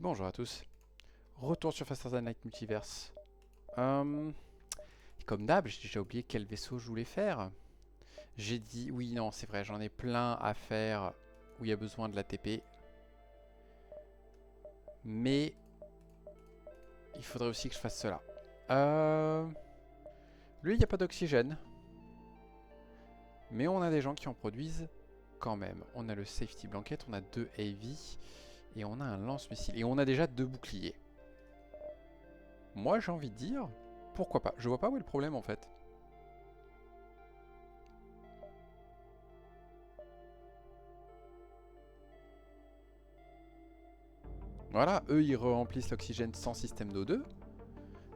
Bonjour à tous. Retour sur Faster Night Multiverse. Comme d'hab, j'ai déjà oublié quel vaisseau je voulais faire. J'ai dit, oui, non, c'est vrai, j'en ai plein à faire où il y a besoin de l'ATP. Mais il faudrait aussi que je fasse cela. Lui, il n'y a pas d'oxygène. Mais on a des gens qui en produisent quand même. On a le Safety Blanket, on a 2 Heavy et on a un lance-missile. Et on a déjà 2 boucliers. Moi, j'ai envie de dire, pourquoi pas. Je vois pas où est le problème en fait. Voilà, eux ils remplissent l'oxygène sans système d'O2.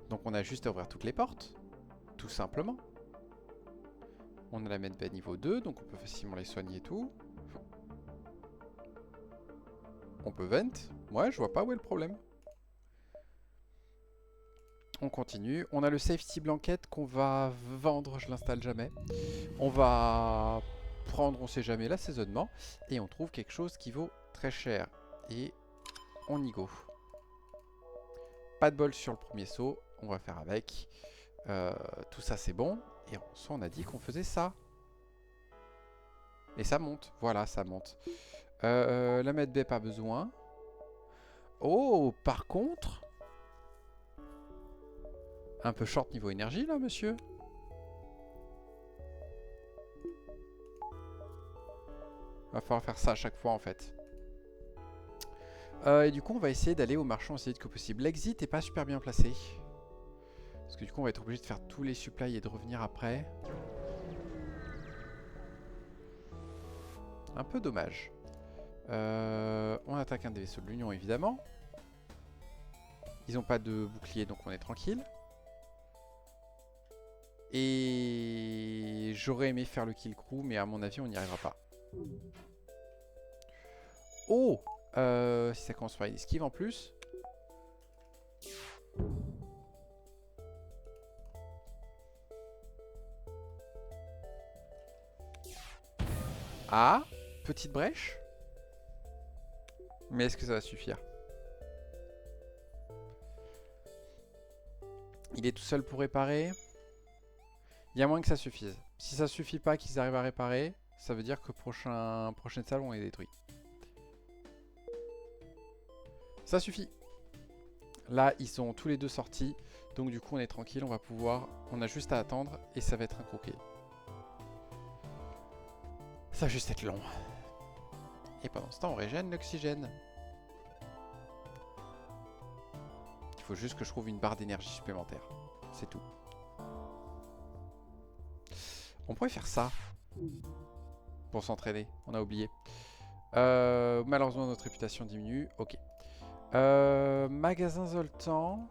Donc on a juste à ouvrir toutes les portes. Tout simplement. On a la medbay niveau 2, donc on peut facilement les soigner et tout. On peut vent. Ouais, je vois pas où est le problème. On continue. On a le safety blanket qu'on va vendre, je l'installe jamais. On va prendre, on sait jamais, l'assaisonnement. Et on trouve quelque chose qui vaut très cher. Et on y go. Pas de bol sur le premier saut, on va faire avec. Tout ça c'est bon. Et en soi on a dit qu'on faisait ça. Et ça monte, voilà ça monte. La medbay pas besoin. Oh, par contre... Un peu short niveau énergie là monsieur. Va falloir faire ça à chaque fois en fait. Et du coup on va essayer d'aller au marchand aussi vite que possible. L'exit est pas super bien placé. Parce que du coup on va être obligé de faire tous les supplies et de revenir après. Un peu dommage. On attaque un des vaisseaux de l'Union évidemment. Ils n'ont pas de bouclier donc on est tranquille. Et j'aurais aimé faire le kill crew mais à mon avis on n'y arrivera pas. Oh, si ça commence par une esquive en plus. Ah, petite brèche. Mais est-ce que ça va suffire? Il est tout seul pour réparer. Il y a moins que ça suffise. Si ça suffit pas qu'ils arrivent à réparer, ça veut dire que prochaine salle on est détruit. Ça suffit. Là, ils sont tous les deux sortis. Donc du coup, on est tranquille. On va pouvoir... On a juste à attendre et ça va être un croquet. Ça va juste être long. Et pendant ce temps, on régène l'oxygène. Il faut juste que je trouve une barre d'énergie supplémentaire. C'est tout. On pourrait faire ça. Pour s'entraîner. On a oublié. Malheureusement, notre réputation diminue. Ok. Magasin Zoltan.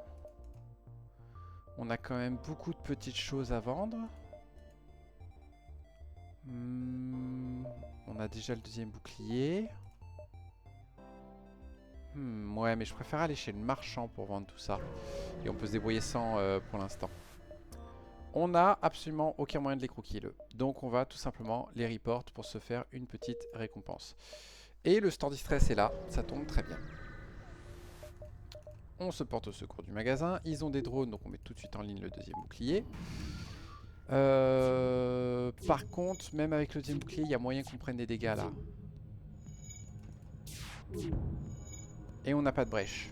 On a quand même beaucoup de petites choses à vendre. On a déjà le deuxième bouclier. Ouais, mais je préfère aller chez le marchand pour vendre tout ça. Et on peut se débrouiller sans pour l'instant. On n'a absolument aucun moyen de les croquiller. Donc on va tout simplement les report pour se faire une petite récompense. Et le store distress est là, ça tombe très bien. On se porte au secours du magasin. Ils ont des drones, donc on met tout de suite en ligne le deuxième bouclier. Par contre, même avec le deuxième bouclier, il y a moyen qu'on prenne des dégâts là. Et on n'a pas de brèche.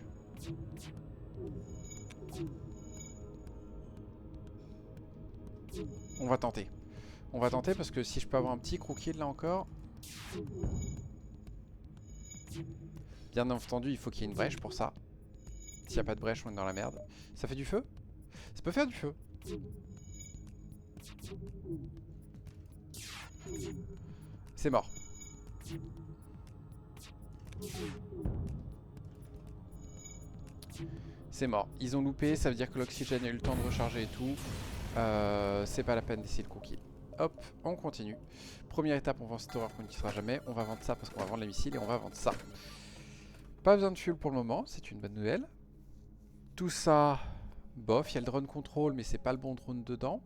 On va tenter. On va tenter parce que si je peux avoir un petit croquis là encore. Bien entendu, il faut qu'il y ait une brèche pour ça. S'il n'y a pas de brèche, on est dans la merde. Ça fait du feu? Ça peut faire du feu. C'est mort. C'est mort. Ils ont loupé, ça veut dire que l'oxygène a eu le temps de recharger et tout. C'est pas la peine d'essayer le cookie. Hop, on continue. Première étape, on vend cette horreur qu'on n'utilisera jamais. On va vendre ça parce qu'on va vendre les missiles et on va vendre ça. Pas besoin de fuel pour le moment, c'est une bonne nouvelle. Tout ça, bof, il y a le drone control, mais c'est pas le bon drone dedans.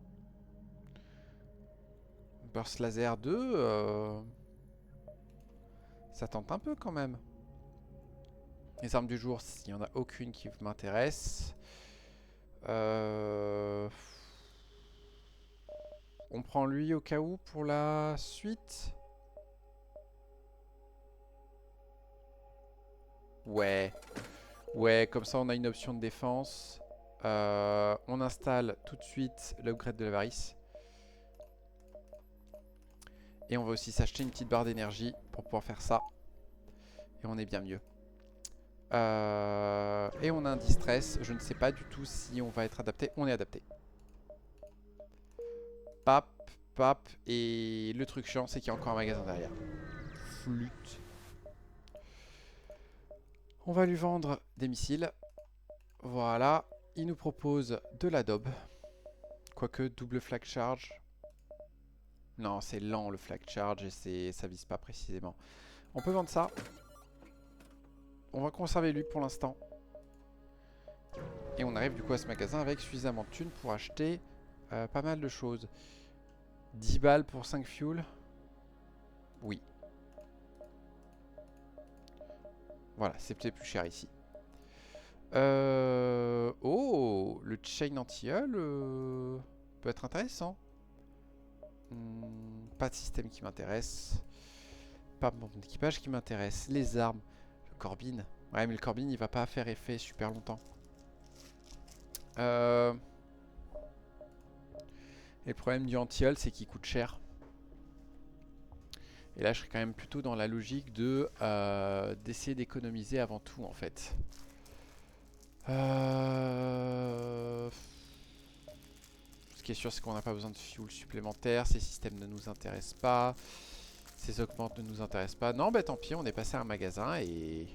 Burst laser 2, ça tente un peu quand même. Les armes du jour, il n'y en a aucune qui m'intéresse. On prend lui au cas où pour la suite. Ouais. Ouais, comme ça on a une option de défense. On installe tout de suite l'upgrade de l'avarice. Et on va aussi s'acheter une petite barre d'énergie pour pouvoir faire ça. Et on est bien mieux. Et on a un distress. Je ne sais pas du tout si on va être adapté. On est adapté. Pap, pap. Et le truc chiant, c'est qu'il y a encore un magasin derrière. Flûte. On va lui vendre des missiles. Voilà. Il nous propose de la daube. Quoique, double flag charge. Non, c'est lent le flag charge et ça vise pas précisément. On peut vendre ça. On va conserver lui pour l'instant. Et on arrive du coup à ce magasin avec suffisamment de thunes pour acheter pas mal de choses. 10 balles pour 5 fuel. Oui. Voilà, c'est peut-être plus cher ici. Oh, le chain anti-hull peut être intéressant. Pas de système qui m'intéresse. Pas de bombe d'équipage qui m'intéresse. Les armes. Le Corbin. Ouais, mais le Corbin, il va pas faire effet super longtemps. Et le problème du anti-hull, c'est qu'il coûte cher. Et là, je serais quand même plutôt dans la logique de d'essayer d'économiser avant tout, en fait. Ce qui est sûr, c'est qu'on n'a pas besoin de fuel supplémentaire. Ces systèmes ne nous intéressent pas. Ces augmentes ne nous intéressent pas. Non, bah tant pis, on est passé à un magasin et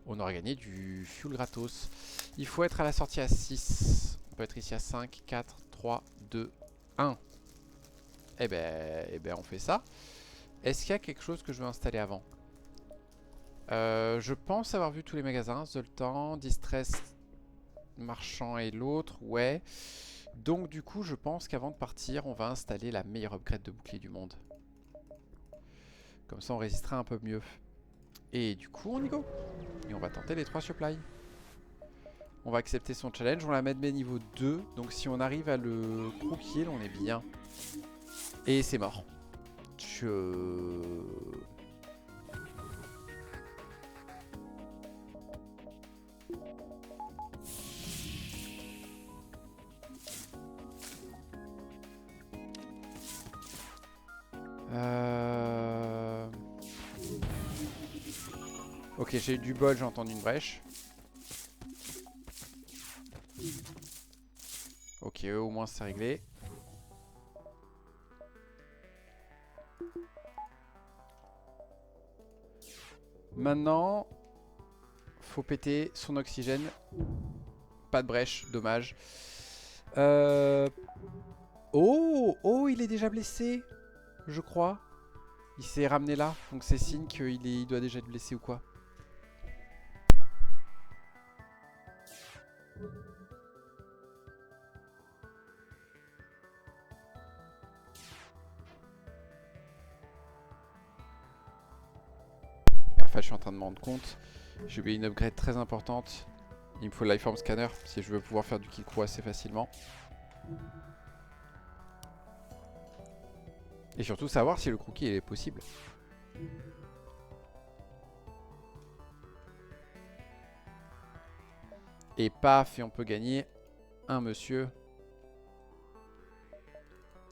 on aura gagné du fuel gratos. Il faut être à la sortie à 6. On peut être ici à 5, 4, 3, 2, 1. Eh ben, on fait ça. Est-ce qu'il y a quelque chose que je veux installer avant? Je pense avoir vu tous les magasins. Zoltan, Distress, Marchand et l'autre. Ouais. Donc du coup, je pense qu'avant de partir, on va installer la meilleure upgrade de bouclier du monde. Comme ça, on résistera un peu mieux. Et du coup, on y go. Et on va tenter les 3 supplies. On va accepter son challenge. On la met de niveau 2. Donc si on arrive à le crew kill, on est bien. Et c'est mort. Ok, j'ai eu du bol, j'ai entendu une brèche. Ok, au moins c'est réglé. Maintenant, faut péter son oxygène. Pas de brèche, dommage. Oh, il est déjà blessé, je crois. Il s'est ramené là, donc c'est signe qu'il doit déjà être blessé ou quoi. En fait, je suis en train de me rendre compte. J'ai oublié une upgrade très importante. Il me faut le Lifeform Scanner si je veux pouvoir faire du kill crew assez facilement. Et surtout savoir si le crew kill est possible. Et paf, et on peut gagner un monsieur.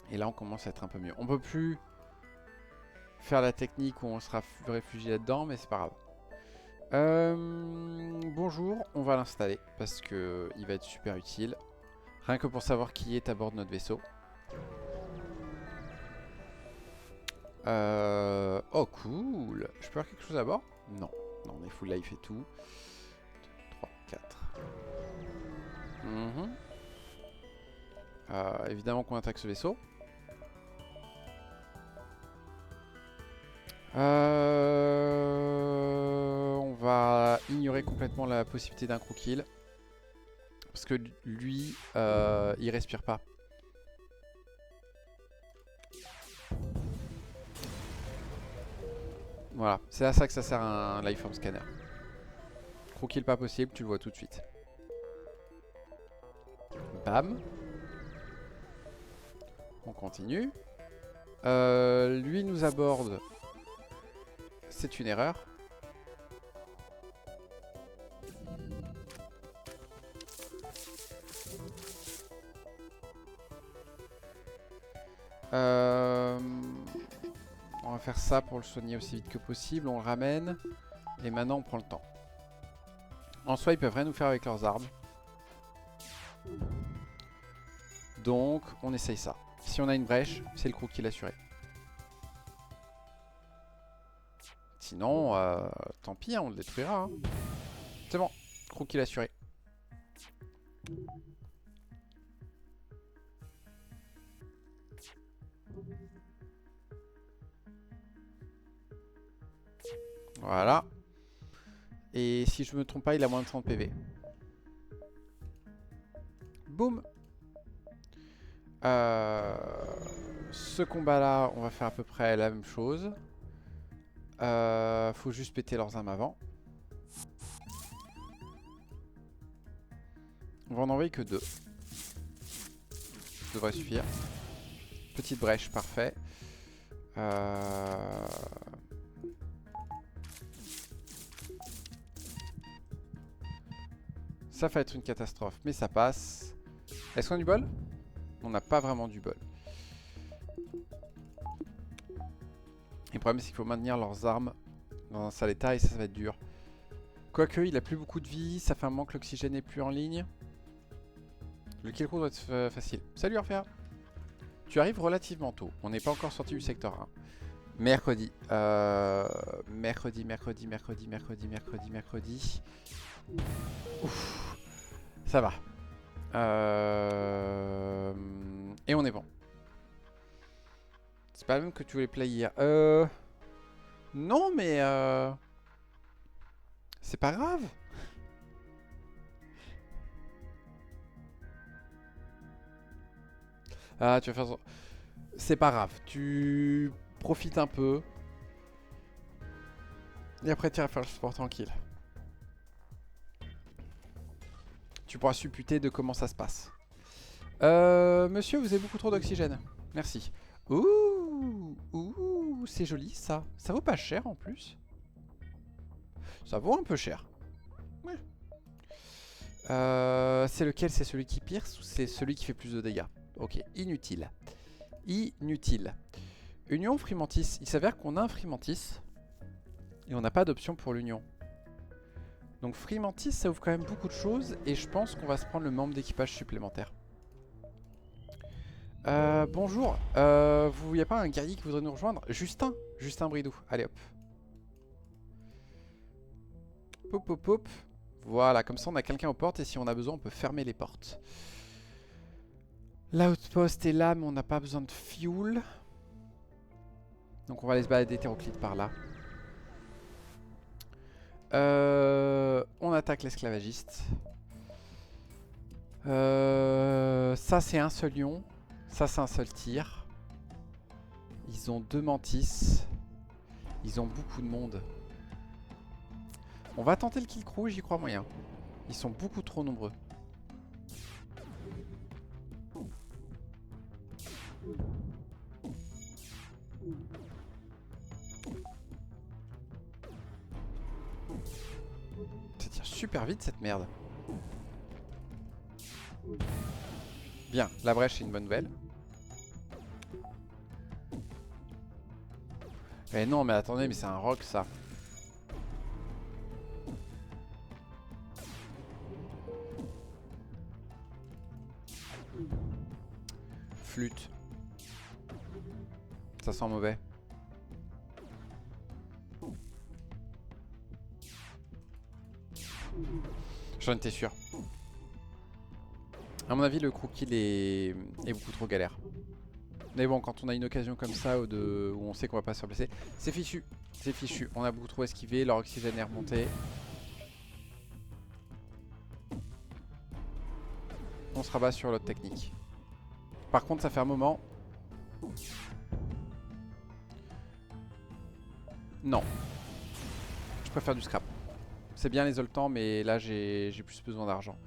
Et là, on commence à être un peu mieux. On peut plus faire la technique où on sera réfugié là-dedans, mais c'est pas grave. Bonjour, on va l'installer parce que il va être super utile. Rien que pour savoir qui est à bord de notre vaisseau. Oh cool. Je peux avoir quelque chose à bord? Non. Non, on est full life et tout. 2, 3, 4. Évidemment qu'on attaque ce vaisseau. On va ignorer complètement la possibilité d'un crew kill. Parce que lui, il respire pas. Voilà, c'est à ça que ça sert un Lifeform Scanner. Croquis pas possible, tu le vois tout de suite. Bam. On continue. Lui nous aborde. C'est une erreur. On va faire ça pour le soigner aussi vite que possible. On le ramène. Et maintenant on prend le temps. En soi ils peuvent rien nous faire avec leurs armes. Donc on essaye ça. Si on a une brèche, c'est le croquis l'assuré. Sinon, tant pis, hein, on le détruira. Hein. C'est bon, croquis l'assuré. Voilà. Et si je me trompe pas, il a moins de 30 PV. Boum. Ce combat-là, on va faire à peu près la même chose. Faut juste péter leurs armes avant. On va en envoyer que 2. Ça devrait suffire. Petite brèche, parfait. Ça va être une catastrophe, mais ça passe. Est-ce qu'on a du bol? On n'a pas vraiment du bol. Et le problème, c'est qu'il faut maintenir leurs armes dans un sale état et ça va être dur. Quoique, il a plus beaucoup de vie, ça fait un moment que l'oxygène n'est plus en ligne. Le kill crew doit être facile. Salut Orphea. Tu arrives relativement tôt. On n'est pas encore sorti du secteur 1. Mercredi. Mercredi. Ouf. Ça va. Et on est bon. C'est pas le même que tu voulais play hier. Non, mais... c'est pas grave. Ah, tu vas faire... C'est pas grave. Tu profites un peu. Et après, tu iras faire le sport tranquille. Tu pourras supputer de comment ça se passe. Monsieur, vous avez beaucoup trop d'oxygène. Merci. Ouh, c'est joli ça. Ça vaut pas cher en plus. Ça vaut un peu cher. Ouais. C'est lequel? C'est celui qui pierce ou c'est celui qui fait plus de dégâts? Ok, inutile. Inutile. Union Frimantis. Il s'avère qu'on a un Frimantis. Et on n'a pas d'option pour l'union. Donc Frimantis, ça ouvre quand même beaucoup de choses. Et je pense qu'on va se prendre le membre d'équipage supplémentaire. Bonjour. Il n'y a pas un guerrier qui voudrait nous rejoindre? Justin Bridou. Allez hop. Pop, pop, pop. Voilà, comme ça on a quelqu'un aux portes. Et si on a besoin, on peut fermer les portes. L'outpost est là, mais on n'a pas besoin de fuel. Donc on va aller se balader hétéroclite par là. On attaque l'esclavagiste. Ça c'est un seul lion. Ça c'est un seul tir. Ils ont 2 mantis. Ils ont beaucoup de monde. On va tenter le kill crew, j'y crois moyen. Ils sont beaucoup trop nombreux. Ça tire super vite cette merde. Bien, la brèche c'est une bonne nouvelle. Eh non mais attendez, mais c'est un roc ça. Flûte. Ça sent mauvais. J'en étais sûr. À mon avis, le croquis est beaucoup trop galère. Mais bon, quand on a une occasion comme ça où on sait qu'on va pas se faire blesser, c'est fichu. C'est fichu. On a beaucoup trop esquivé, leur oxygène est remonté. On se rabat sur l'autre technique. Par contre, ça fait un moment. Non. Je préfère du scrap. C'est bien les Zoltans, mais là j'ai plus besoin d'argent.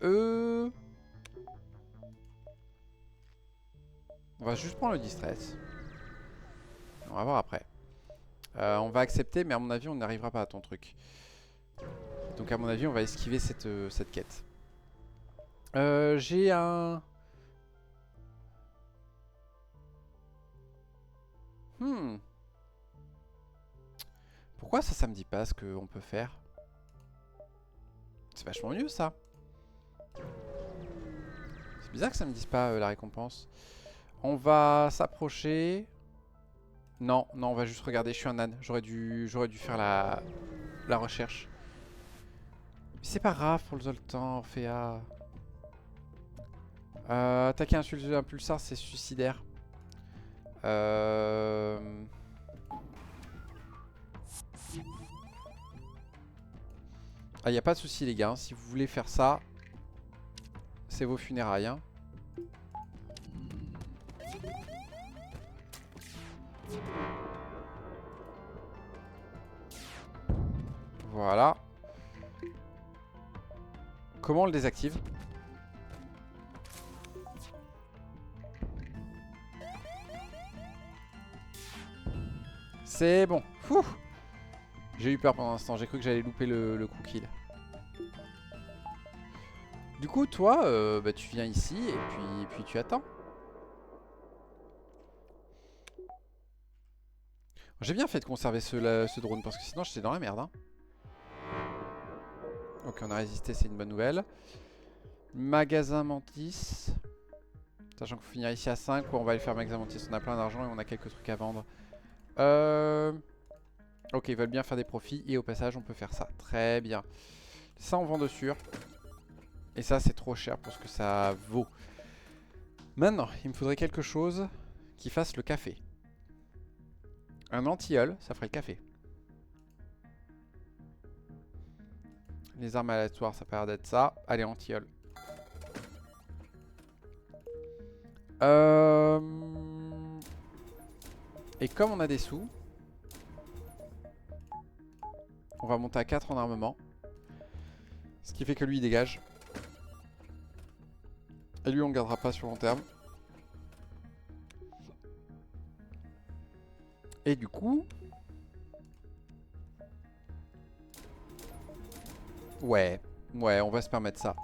On va juste prendre le distress. On va voir après. On va accepter, mais à mon avis, on n'arrivera pas à ton truc. Donc à mon avis, on va esquiver cette quête. J'ai un... Pourquoi ça me dit pas ce qu'on peut faire? C'est vachement mieux ça. C'est bizarre que ça me dise pas la récompense. On va s'approcher. Non, non, on va juste regarder. Je suis un âne. J'aurais dû faire la recherche. C'est pas grave pour le Zoltan, Orphea. Attaquer un pulsar, c'est suicidaire. Ah, y a pas de souci les gars. Si vous voulez faire ça, c'est vos funérailles. Hein. Voilà. Comment on le désactive? C'est bon. J'ai eu peur pendant un instant. J'ai cru que j'allais louper le coup kill. Du coup, toi, bah, tu viens ici et puis tu attends. J'ai bien fait de conserver ce drone parce que sinon j'étais dans la merde. Hein. Ok, on a résisté, c'est une bonne nouvelle. Magasin Mantis. Sachant qu'on finira ici à 5, on va aller faire Magasin Mantis. On a plein d'argent et on a quelques trucs à vendre. Ok, ils veulent bien faire des profits et au passage on peut faire ça. Très bien. Ça on vend dessus. Et ça c'est trop cher pour ce que ça vaut. Maintenant, il me faudrait quelque chose qui fasse le café. Un anti-hull, ça ferait le café. Les armes aléatoires, ça a l'air d'être ça. Allez, anti-hull. Et comme on a des sous, on va monter à 4 en armement. Ce qui fait que lui, il dégage. Et lui, on ne gardera pas sur long terme. Et du coup... Ouais, on va se permettre ça.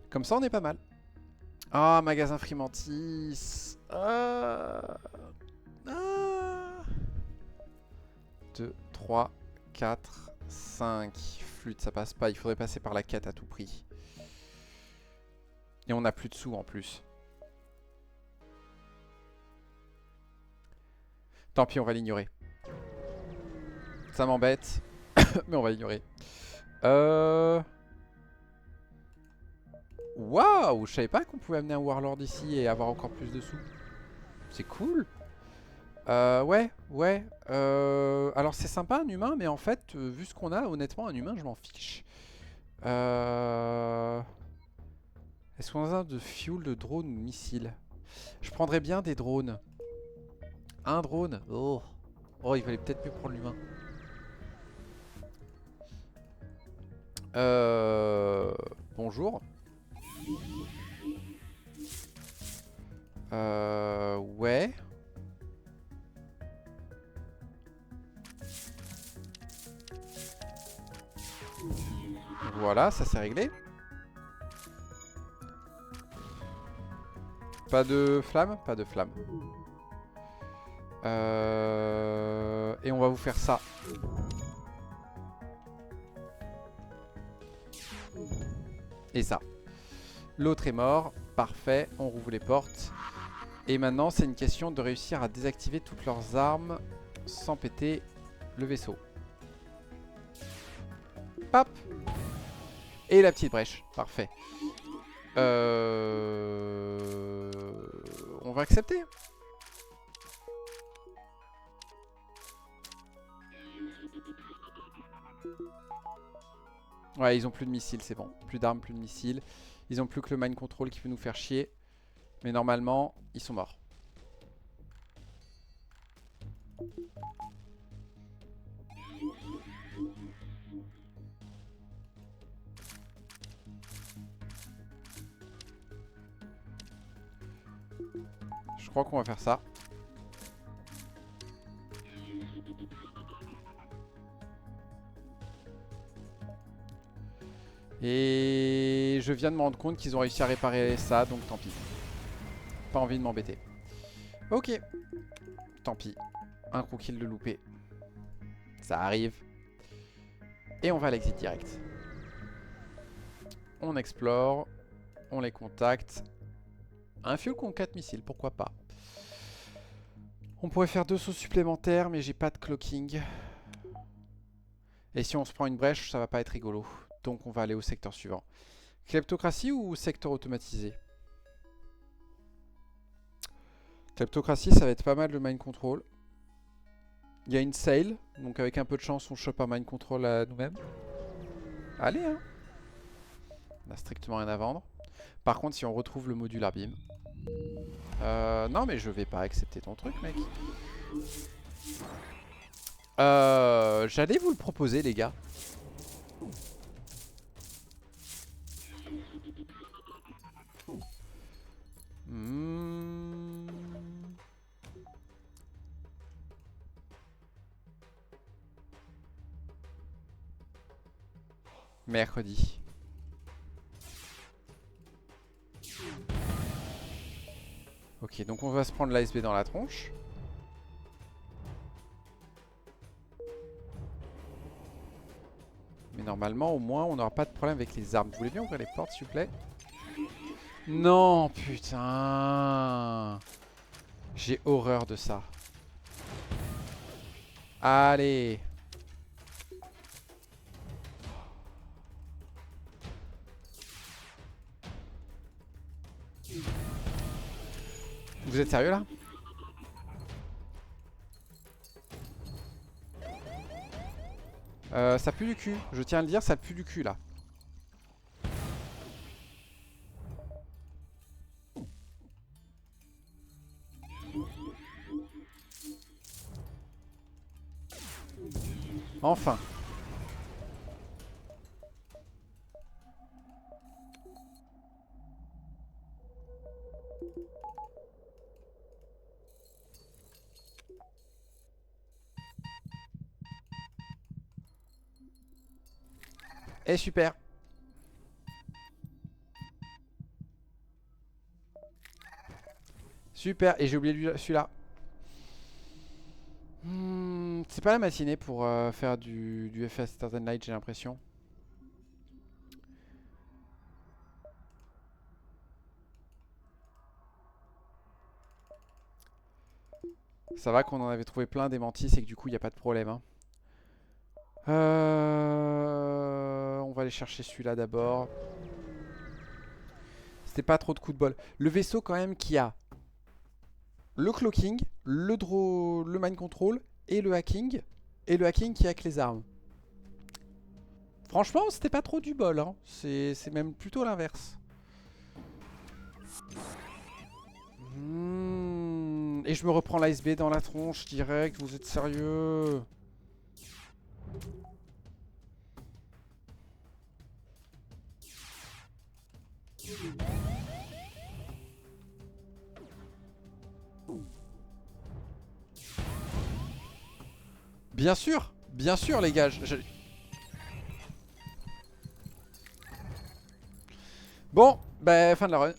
Comme ça, on est pas mal. Ah, magasin frimantis. 2, 3, 4, 5. Flûte, ça passe pas. Il faudrait passer par la quête à tout prix. Et on a plus de sous en plus. Tant pis, on va l'ignorer. Ça m'embête. Mais on va l'ignorer. Waouh, je savais pas qu'on pouvait amener un Warlord ici et avoir encore plus de sous. C'est cool. Ouais. Alors c'est sympa un humain, mais en fait, vu ce qu'on a, honnêtement, un humain, je m'en fiche. Est-ce qu'on a de fuel, de drone ou de missile? Je prendrais bien des drones. Un drone. Oh, il fallait peut-être mieux prendre l'humain. Bonjour. Ouais. Voilà, ça c'est réglé. Pas de flamme? Pas de flamme. Et on va vous faire ça. Et ça. L'autre est mort. Parfait, on rouvre les portes. Et maintenant, c'est une question de réussir à désactiver toutes leurs armes sans péter le vaisseau. Pop. Et la petite brèche. Parfait. On va accepter. Ouais, ils ont plus de missiles, c'est bon. Plus d'armes, plus de missiles. Ils ont plus que le mind control qui peut nous faire chier. Mais normalement, ils sont morts. Je crois qu'on va faire ça. Et je viens de me rendre compte qu'ils ont réussi à réparer ça, donc tant pis. Pas envie de m'embêter. Ok. Tant pis. Un coup kill de loupé. Ça arrive. Et on va à l'exit direct. On explore. On les contacte. Un fuel con 4 missiles, pourquoi pas. On pourrait faire 2 sauts supplémentaires, mais j'ai pas de clocking. Et si on se prend une brèche, ça va pas être rigolo. Donc on va aller au secteur suivant. Kleptocratie ou secteur automatisé? Kleptocratie, ça va être pas mal le mind control. Il y a une sale, donc avec un peu de chance, on chope un mind control à nous-mêmes. Allez, hein. On a strictement rien à vendre. Par contre, si on retrouve le module Arbim... non, mais je vais pas accepter ton truc, mec. J'allais vous le proposer, les gars. Mercredi. Ok, donc on va se prendre l'ASB dans la tronche. Mais normalement, au moins, on n'aura pas de problème avec les armes. Vous voulez bien ouvrir les portes, s'il vous plaît? Non, putain. J'ai horreur de ça. Allez. Vous êtes sérieux, là? Ça pue du cul. Je tiens à le dire, ça pue du cul, là. Enfin. Eh, super. Super. Et j'ai oublié celui-là. C'est pas la matinée pour faire du FS Start and Light, j'ai l'impression. Ça va qu'on en avait trouvé plein des mantis et que du coup il n'y a pas de problème. Hein. On va aller chercher celui-là d'abord. C'était pas trop de coups de bol. Le vaisseau quand même qui a le cloaking, le mind control et le hacking. Et le hacking qui a que les armes. Franchement, c'était pas trop du bol. Hein. C'est même plutôt l'inverse. Et je me reprends l'ASB dans la tronche direct. Vous êtes sérieux? Bien sûr les gars. Bon, bah fin de la run.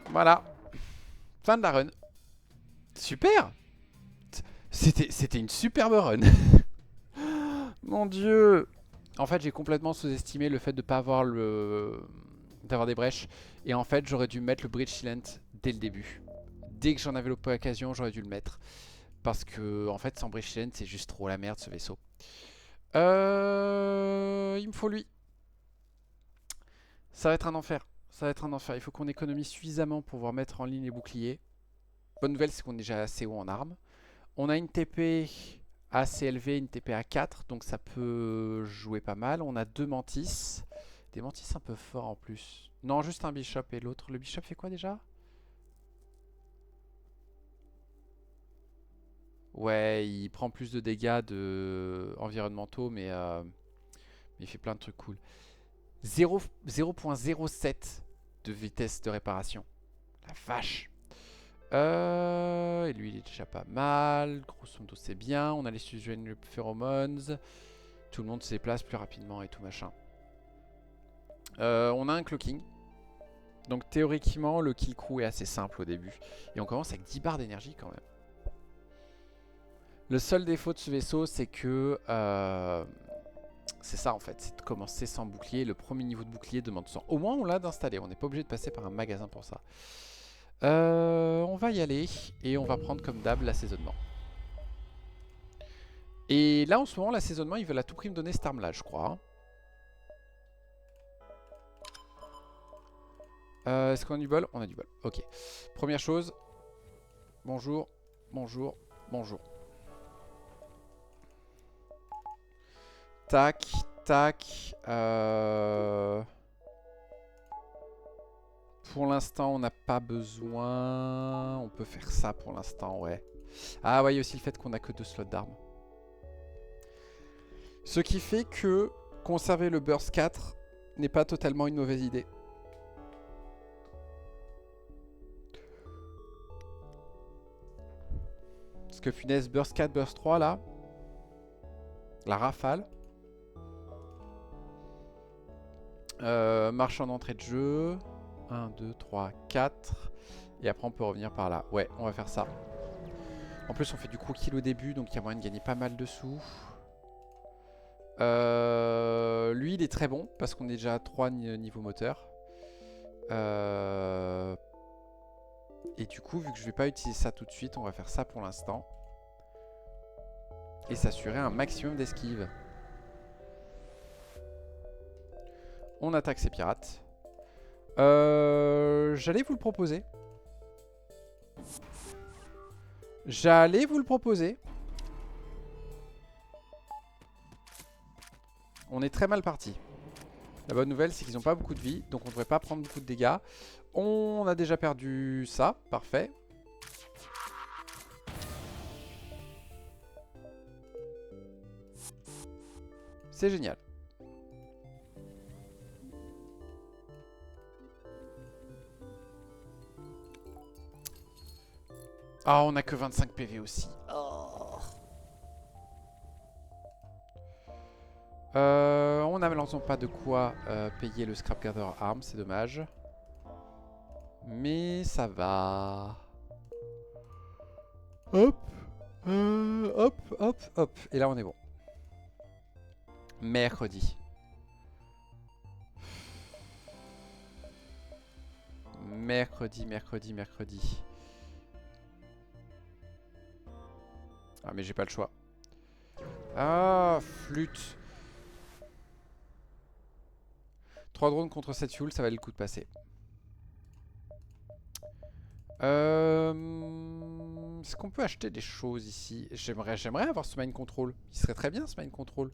Voilà. Fin de la run. Super. C'était une superbe run. Mon dieu. En fait, j'ai complètement sous-estimé le fait de pas avoir d'avoir des brèches. Et en fait, j'aurais dû mettre le Bridge Sealant dès le début. Dès que j'en avais l'occasion, j'aurais dû le mettre. Parce que, en fait, sans Bridge Sealant, c'est juste trop la merde ce vaisseau. Il me faut lui. Ça va être un enfer. Ça va être un enfer. Il faut qu'on économise suffisamment pour pouvoir mettre en ligne les boucliers. Bonne nouvelle, c'est qu'on est déjà assez haut en armes. On a une TP assez élevé, une TP à 4, donc ça peut jouer pas mal. On a 2 mantis. Des mantis un peu forts en plus. Non, juste un bishop et l'autre. Le bishop fait quoi déjà? Ouais, il prend plus de dégâts environnementaux, mais il fait plein de trucs cool. 0,07 de vitesse de réparation. La vache. Et lui, il est déjà pas mal. Grosso modo, c'est bien. On a les Suzuan Pheromones. Tout le monde se déplace plus rapidement et tout machin. On a un clocking. Donc théoriquement, le kill crew est assez simple au début. Et on commence avec 10 barres d'énergie quand même. Le seul défaut de ce vaisseau, c'est que... c'est ça en fait, c'est de commencer sans bouclier. Le premier niveau de bouclier demande 100. Au moins, on l'a d'installer. On n'est pas obligé de passer par un magasin pour ça. On va y aller et on va prendre comme d'hab l'assaisonnement. Et là en ce moment l'assaisonnement ils veulent à tout prix me donner cette arme là je crois. Est-ce qu'on a du bol? On a du bol, ok. Première chose, bonjour, bonjour, bonjour. Tac, tac. Pour l'instant on n'a pas besoin. On peut faire ça pour l'instant, ouais. Ah ouais, il y a aussi le fait qu'on n'a que 2 slots d'armes. Ce qui fait que conserver le burst 4 n'est pas totalement une mauvaise idée. Parce que Funès, burst 4, burst 3 là. La rafale. Marche en entrée de jeu. 1, 2, 3, 4. Et après on peut revenir par là. Ouais, on va faire ça. En plus on fait du crew kill au début, donc il y a moyen de gagner pas mal de sous. Lui il est très bon parce qu'on est déjà à 3 niveau moteur. Et du coup vu que je vais pas utiliser ça tout de suite, on va faire ça pour l'instant. Et s'assurer un maximum d'esquive. On attaque ces pirates. J'allais vous le proposer. On est très mal parti. La bonne nouvelle, c'est qu'ils n'ont pas beaucoup de vie, donc on ne devrait pas prendre beaucoup de dégâts. On a déjà perdu ça, parfait. C'est génial. Ah, on a que 25 PV aussi. Oh. On n'a malheureusement pas de quoi payer le Scrap Gather Arm, c'est dommage. Mais ça va. Hop. Hop, hop, hop. Et là, on est bon. Mercredi. Mercredi. Ah, mais j'ai pas le choix. Ah, flûte. 3 drones contre 7 fuel, ça valait le coup de passer. Est-ce qu'on peut acheter des choses ici? J'aimerais avoir ce mind control. Il serait très bien ce mind control.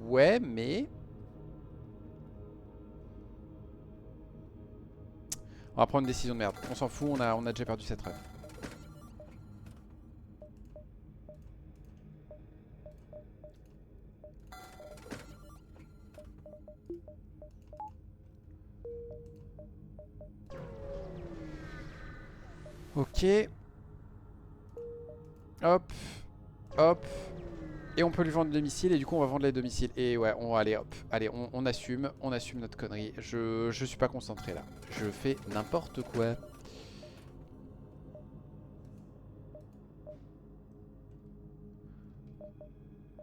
Ouais, mais... On va prendre une décision de merde. On s'en fout, on a déjà perdu cette run. Ok. Hop. Hop. Et on peut lui vendre les missiles et du coup on va vendre les 2 missiles. Et ouais, on va aller hop. Allez, on assume notre connerie. Je suis pas concentré là. Je fais n'importe quoi.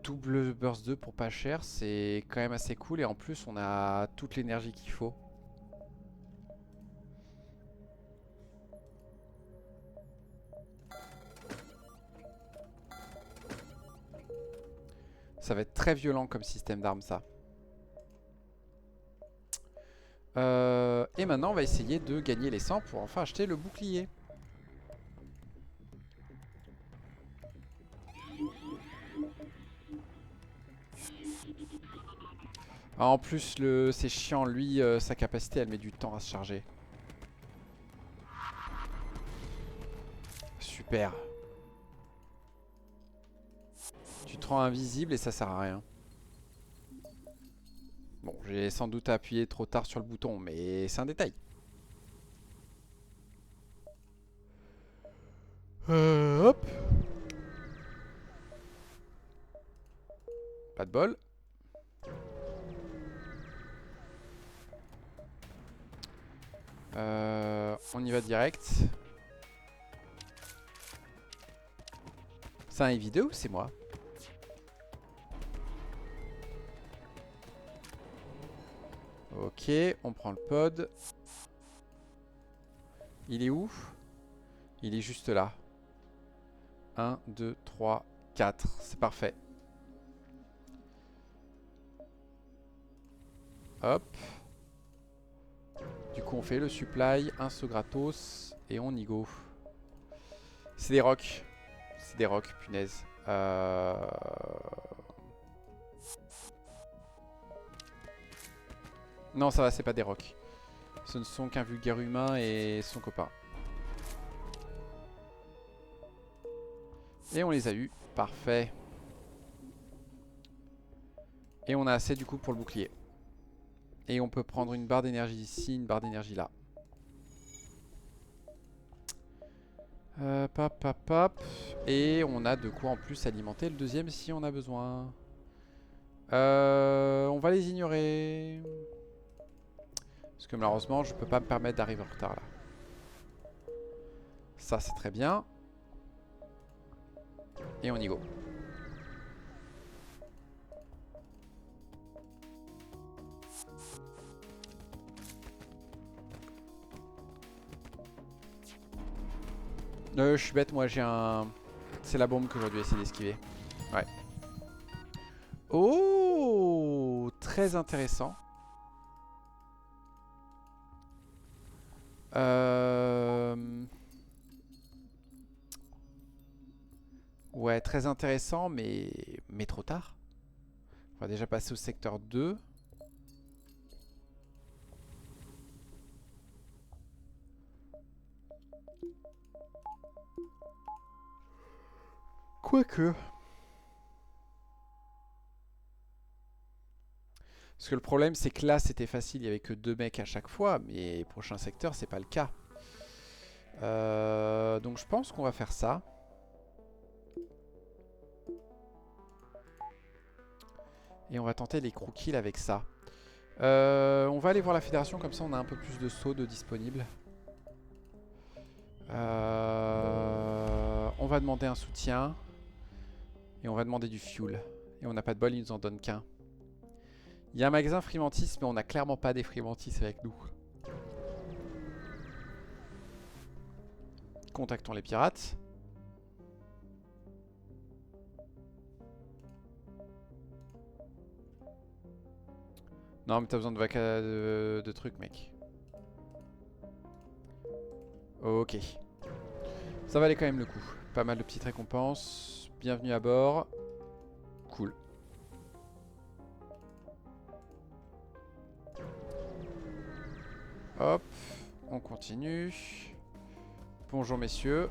Double burst 2 pour pas cher, c'est quand même assez cool et en plus on a toute l'énergie qu'il faut. Ça va être très violent comme système d'armes ça. Et maintenant, on va essayer de gagner les 100 pour enfin acheter le bouclier. Ah, en plus, c'est chiant, lui, sa capacité, elle met du temps à se charger. Super. Tu te rends invisible et ça sert à rien. Bon, j'ai sans doute appuyé trop tard sur le bouton, mais c'est un détail. Hop. Pas de bol. On y va direct. C'est un vidéo ou c'est moi? Ok, on prend le pod. Il est où? Il est juste là. 1, 2, 3, 4. C'est parfait. Hop. Du coup, on fait le supply, un saut gratos, et on y go. C'est des rocs. C'est des rocs, punaise. Non, ça va, c'est pas des rocs. Ce ne sont qu'un vulgaire humain et son copain. Et on les a eus. Parfait. Et on a assez du coup pour le bouclier. Et on peut prendre une barre d'énergie ici, une barre d'énergie là. Pop, pop, pop. Et on a de quoi en plus alimenter le deuxième si on a besoin. On va les ignorer. Parce que malheureusement, je peux pas me permettre d'arriver en retard là. Ça, c'est très bien. Et on y go. Je suis bête, moi j'ai un... C'est la bombe que j'aurais dû essayer d'esquiver. Ouais. Oh, très intéressant. Ouais, très intéressant, mais trop tard. On va déjà passer au secteur 2. Quoique. Parce que le problème, c'est que là, c'était facile, il n'y avait que 2 mecs à chaque fois, mais prochain secteur, c'est pas le cas. Donc je pense qu'on va faire ça. Et on va tenter les crew kills avec ça. On va aller voir la fédération, comme ça on a un peu plus de sauts de disponibles. On va demander un soutien. Et on va demander du fuel. Et on n'a pas de bol, ils nous en donnent qu'un. Il y a un magasin Frimantis, mais on n'a clairement pas des Frimantis avec nous. Contactons les pirates. Non, mais t'as besoin de trucs, mec. Ok. Ça valait quand même le coup. Pas mal de petites récompenses. Bienvenue à bord. Cool. Hop. On continue. Bonjour, messieurs.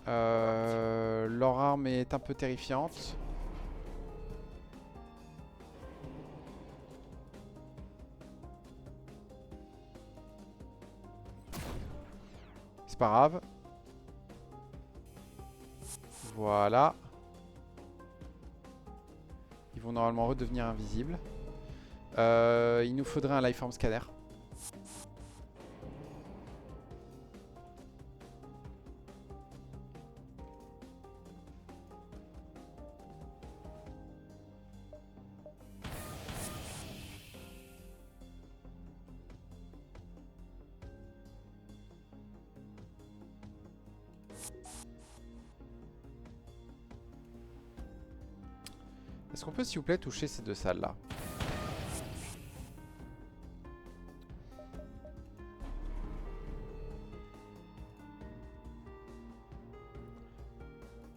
Leur arme est un peu terrifiante. C'est pas grave. Voilà. Ils vont normalement redevenir invisibles. Il nous faudrait un lifeform scanner. Est-ce qu'on peut s'il vous plaît toucher ces deux salles là?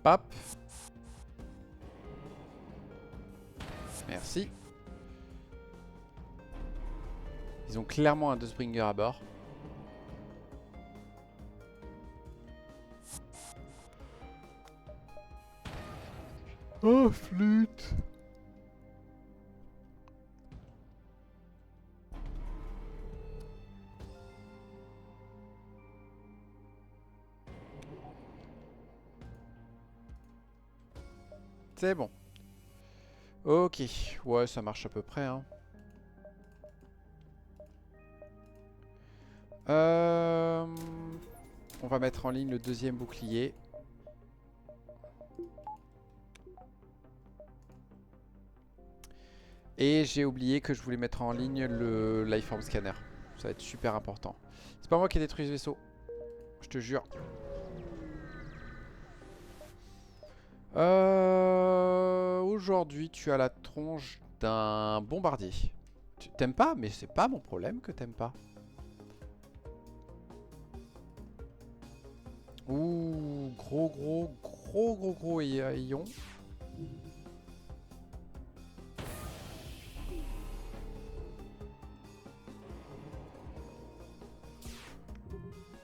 Pap. Merci. Ils ont clairement un Dustbringer à bord. Oh, flûte. C'est bon. Ok. Ouais, ça marche à peu près, hein. On va mettre en ligne le deuxième bouclier. Et j'ai oublié que je voulais mettre en ligne le Lifeform Scanner. Ça va être super important. C'est pas moi qui ai détruit ce vaisseau. Je te jure. Aujourd'hui, tu as la tronche d'un bombardier. T'aimes pas? Mais c'est pas mon problème que t'aimes pas. Ouh, gros haillon.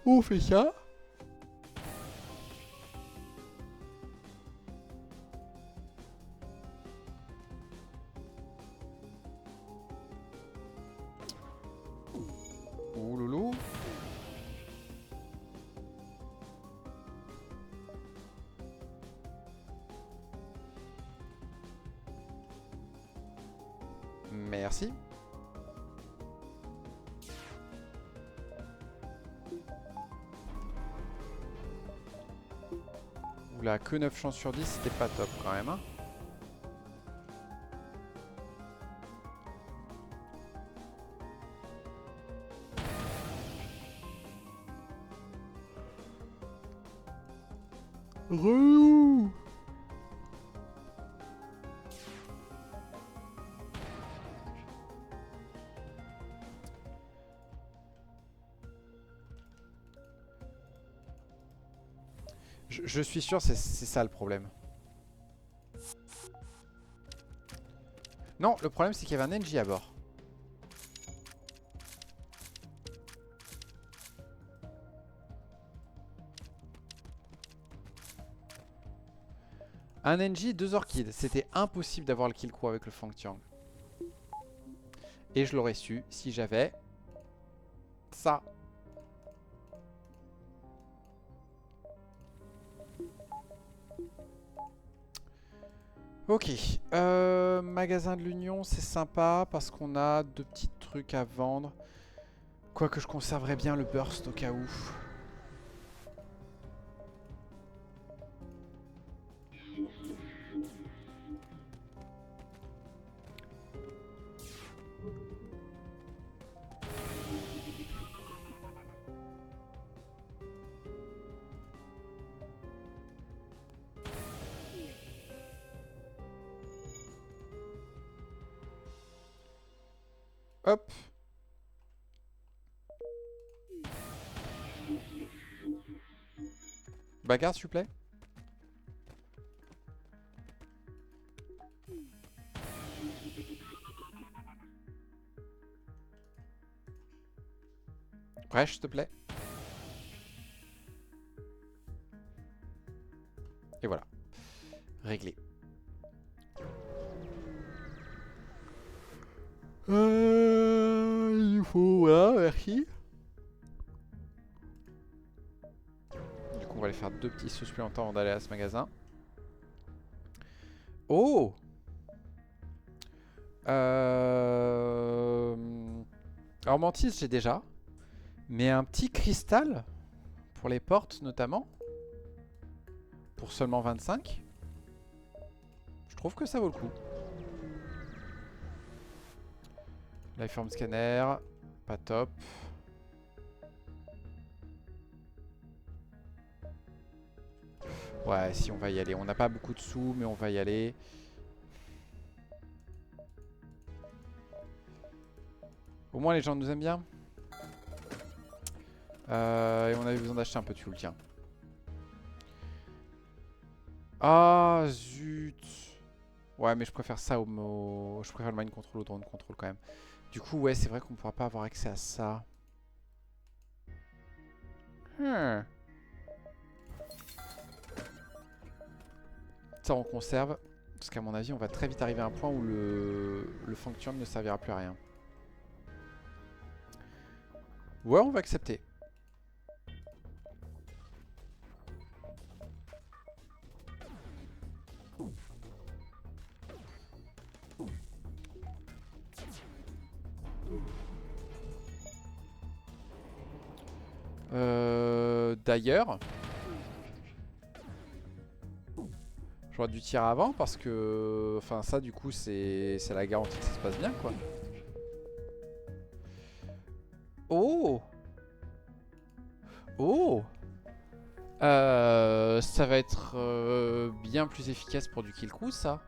On fait ça. Ouh loulou. Merci. Oula, que 9 chances sur 10, c'était pas top quand même, hein. Relou. Je suis sûr c'est ça le problème. Non, le problème c'est qu'il y avait un NJ à bord. Un NJ, 2 orchides. C'était impossible d'avoir le kill crew avec le Fang Tiang. Et je l'aurais su si j'avais ça. Ok. Magasin de l'Union, c'est sympa parce qu'on a 2 petits trucs à vendre. Quoique je conserverais bien le burst au cas où. Hop. Bagarre, s'il vous plaît. Brèche, s'il te plaît. Et voilà. Réglé. Il faut... Voilà, merci. Du coup, on va aller faire 2 petits sauts supplémentaires avant d'aller à ce magasin. Oh! Alors, Mantis, j'ai déjà. Mais un petit cristal, pour les portes notamment, pour seulement 25. Je trouve que ça vaut le coup. Lifeform Scanner, pas top. Ouais, si on va y aller. On n'a pas beaucoup de sous, mais on va y aller. Au moins les gens nous aiment bien. Et on avait besoin d'acheter un peu de fuel, tiens. Ah, zut. Ouais, mais je préfère ça je préfère le mind control au drone control quand même. Du coup, ouais, c'est vrai qu'on pourra pas avoir accès à ça. Hmm. Ça, on conserve. Parce qu'à mon avis, on va très vite arriver à un point où le Functurn ne servira plus à rien. Ouais, on va accepter. D'ailleurs, j'aurais dû tirer avant parce que... Enfin, ça, du coup, c'est la garantie que ça se passe bien, quoi. Oh! Oh! Ça va être bien plus efficace pour du kill crew, ça.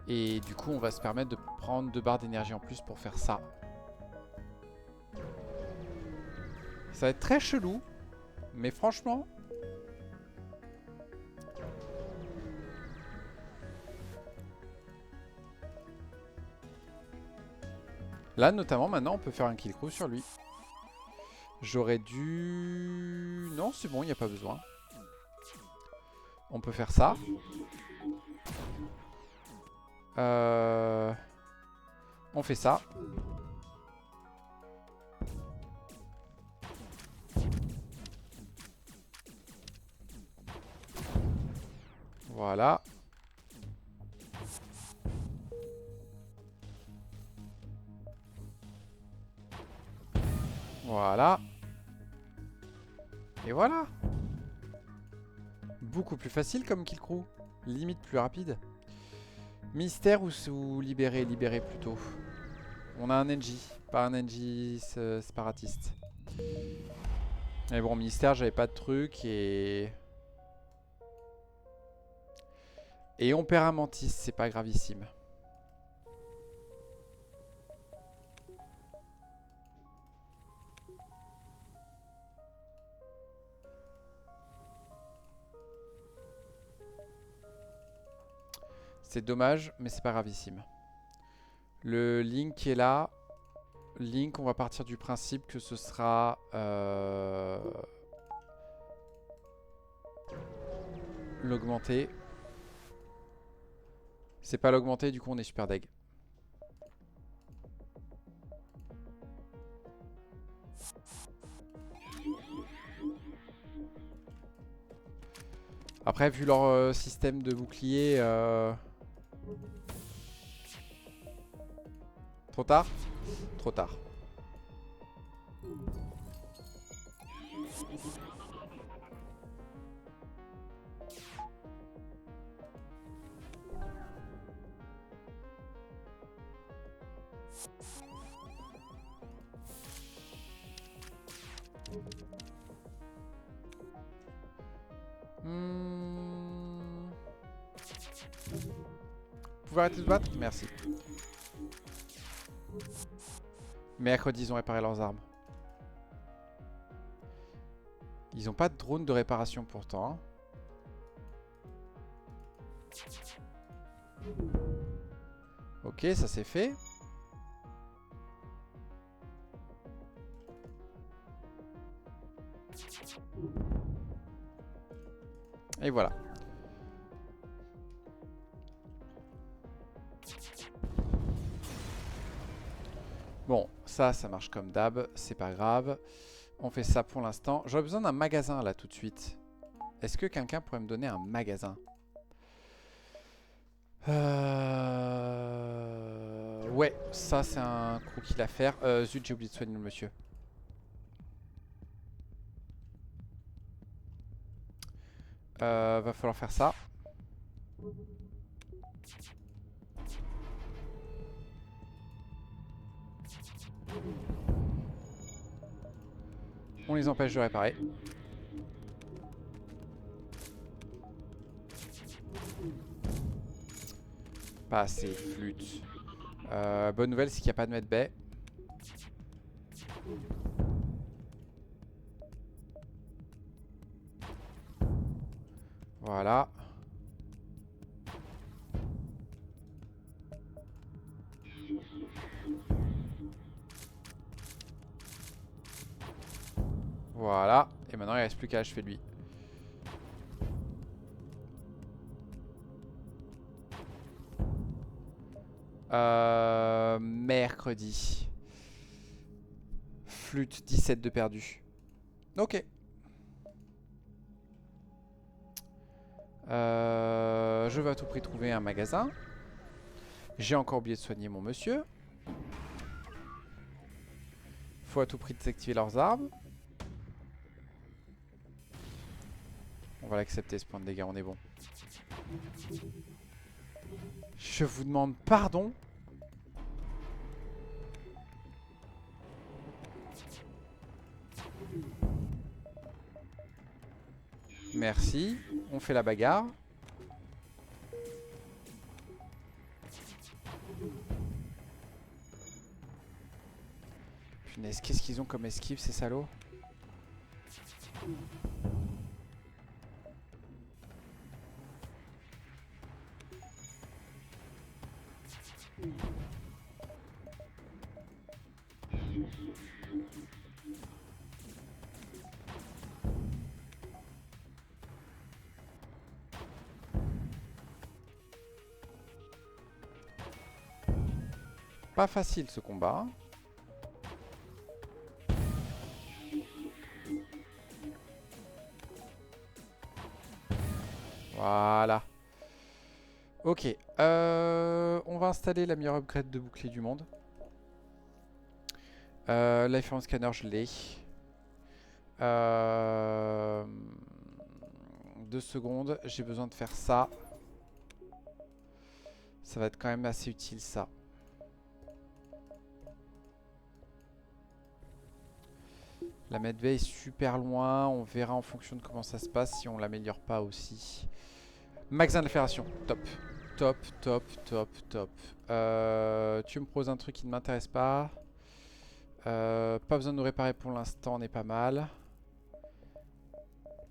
Et du coup, on va se permettre de prendre 2 barres d'énergie en plus pour faire ça. Ça va être très chelou, mais franchement... Là, notamment, maintenant, on peut faire un kill crew sur lui. J'aurais dû... Non, c'est bon, il n'y a pas besoin. On peut faire ça. On fait ça. Voilà. Voilà. Et voilà. Beaucoup plus facile comme kill crew. Limite plus rapide. Mystère ou libéré? Libéré plutôt. On a un NJ, pas un NJ séparatiste. Mais bon, mystère, j'avais pas de truc et... Et on perd un mantis, c'est pas gravissime. C'est dommage, mais c'est pas gravissime. Le Link est là. Link, on va partir du principe que ce sera... l'augmenter. C'est pas l'augmenter, du coup on est super deg. Après, vu leur système de bouclier... Trop tard? Trop tard. Vous pouvez arrêter de battre? Merci. Mercredi, ils ont réparé leurs armes. Ils ont pas de drone de réparation pourtant. Hein. Ok, ça c'est fait. Et voilà. Bon, ça marche comme d'hab, c'est pas grave. On fait ça pour l'instant. J'aurais besoin d'un magasin là tout de suite. Est-ce que quelqu'un pourrait me donner un magasin? Ouais, ça c'est un croquis à faire. Zut, j'ai oublié de soigner le monsieur. Va falloir faire ça. On les empêche de réparer. Pas assez, flûte. Bonne nouvelle, c'est qu'il n'y a pas de medbay. Voilà. Voilà. Et maintenant il reste plus qu'à achever lui. Mercredi. Flûte 17 de perdu. Ok. Je veux à tout prix trouver un magasin. J'ai encore oublié de soigner mon monsieur. Faut à tout prix désactiver leurs armes. On va l'accepter ce point de dégâts, on est bon. Je vous demande pardon. Merci. On fait la bagarre. Punaise, qu'est-ce qu'ils ont comme esquive ces salauds? Pas facile ce combat. Voilà. Ok. On va installer la meilleure upgrade de bouclier du monde. Life Round Scanner, je l'ai. 2 secondes. J'ai besoin de faire ça. Ça va être quand même assez utile ça. La medbay est super loin. On verra en fonction de comment ça se passe si on l'améliore pas aussi. Magasin d'infiltration. Top. Top, top, top, top. Tu me proposes un truc qui ne m'intéresse pas. Pas besoin de nous réparer pour l'instant, on est pas mal.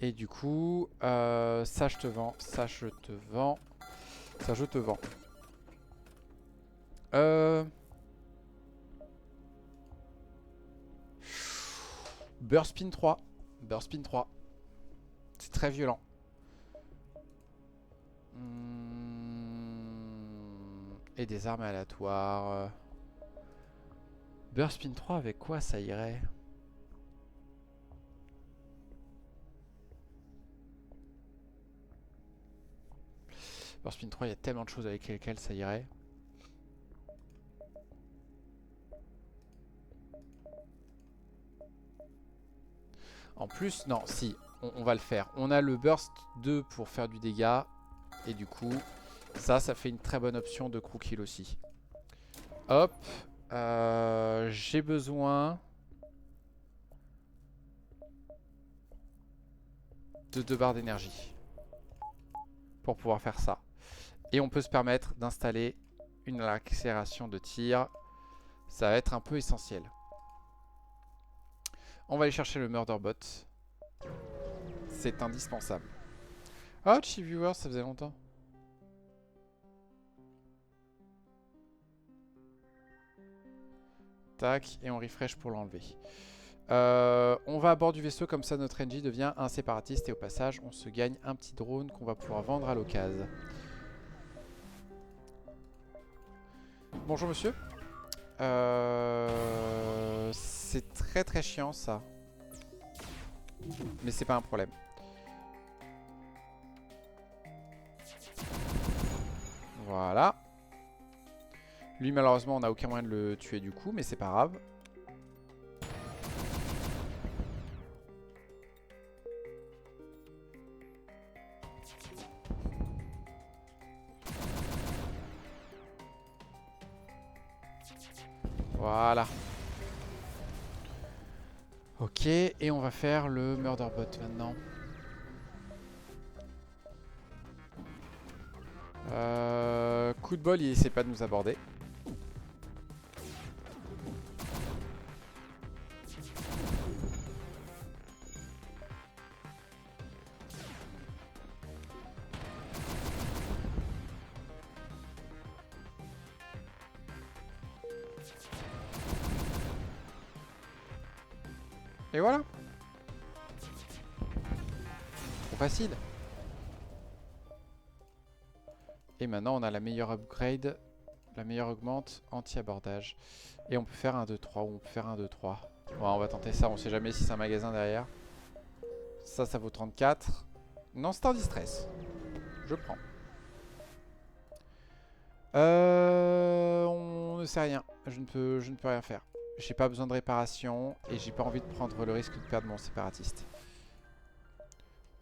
Et du coup, ça je te vends, ça je te vends, ça je te vends. Burst Spin 3. Burst Spin 3. C'est très violent. Et des armes aléatoires. Burst Spin 3 avec quoi ça irait? Burst Spin 3, il y a tellement de choses avec lesquelles ça irait. En plus, non, si, on va le faire. On a le Burst 2 pour faire du dégât. Et du coup, ça fait une très bonne option de crew kill aussi. Hop. J'ai besoin de 2 barres d'énergie pour pouvoir faire ça. Et on peut se permettre d'installer une accélération de tir. Ça va être un peu essentiel. On va aller chercher le Murderbot. C'est indispensable. Oh, Chi-Viewer, ça faisait longtemps. Tac, et on refresh pour l'enlever. On va à bord du vaisseau, comme ça notre NJ devient un séparatiste. Et au passage, on se gagne un petit drone qu'on va pouvoir vendre à l'occasion. Bonjour monsieur. C'est très très chiant ça. Mais c'est pas un problème. Voilà. Lui malheureusement on n'a aucun moyen de le tuer du coup, mais c'est pas grave. Voilà. Ok, et on va faire le Murderbot maintenant. Coup de bol, il essaie pas de nous aborder. Et voilà. Trop facile. Et maintenant on a la meilleure upgrade. La meilleure augmente anti-abordage. Et on peut faire un 2-3 ou on peut faire un 2-3. Bon, on va tenter ça, on sait jamais si c'est un magasin derrière. Ça vaut 34. Non, c'est un distress. Je prends. On ne sait rien. Je ne peux rien faire. J'ai pas besoin de réparation et j'ai pas envie de prendre le risque de perdre mon séparatiste.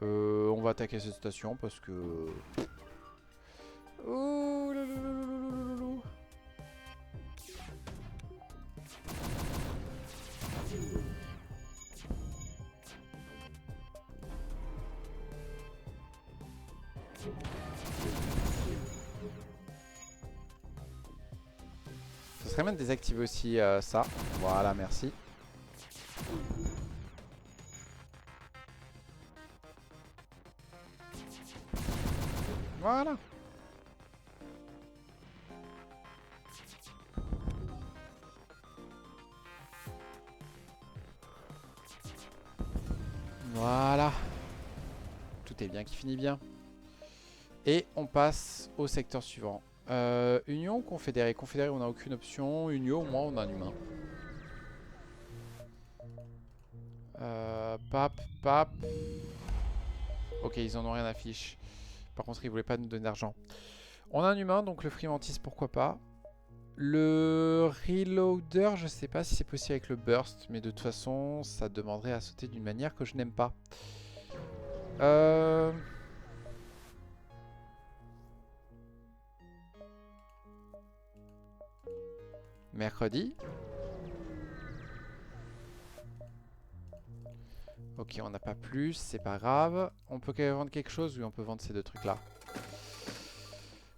On va attaquer cette station parce que... Oh là là là là là là là. Ce serait bien de désactiver aussi ça. Voilà, merci. Voilà. Voilà. Tout est bien qui finit bien. Et on passe au secteur suivant. Union ou confédéré? Confédéré, on n'a aucune option. Union, au moins, on a un humain. Pape. Ok, ils en ont rien à fiche. Par contre, ils voulaient pas nous donner d'argent. On a un humain, donc le frimantis, pourquoi pas. Le reloader, je sais pas si c'est possible avec le burst, mais de toute façon, ça demanderait à sauter d'une manière que je n'aime pas. Mercredi. Ok, on n'a pas plus, c'est pas grave. On peut quand même vendre quelque chose? Oui, on peut vendre ces deux trucs-là.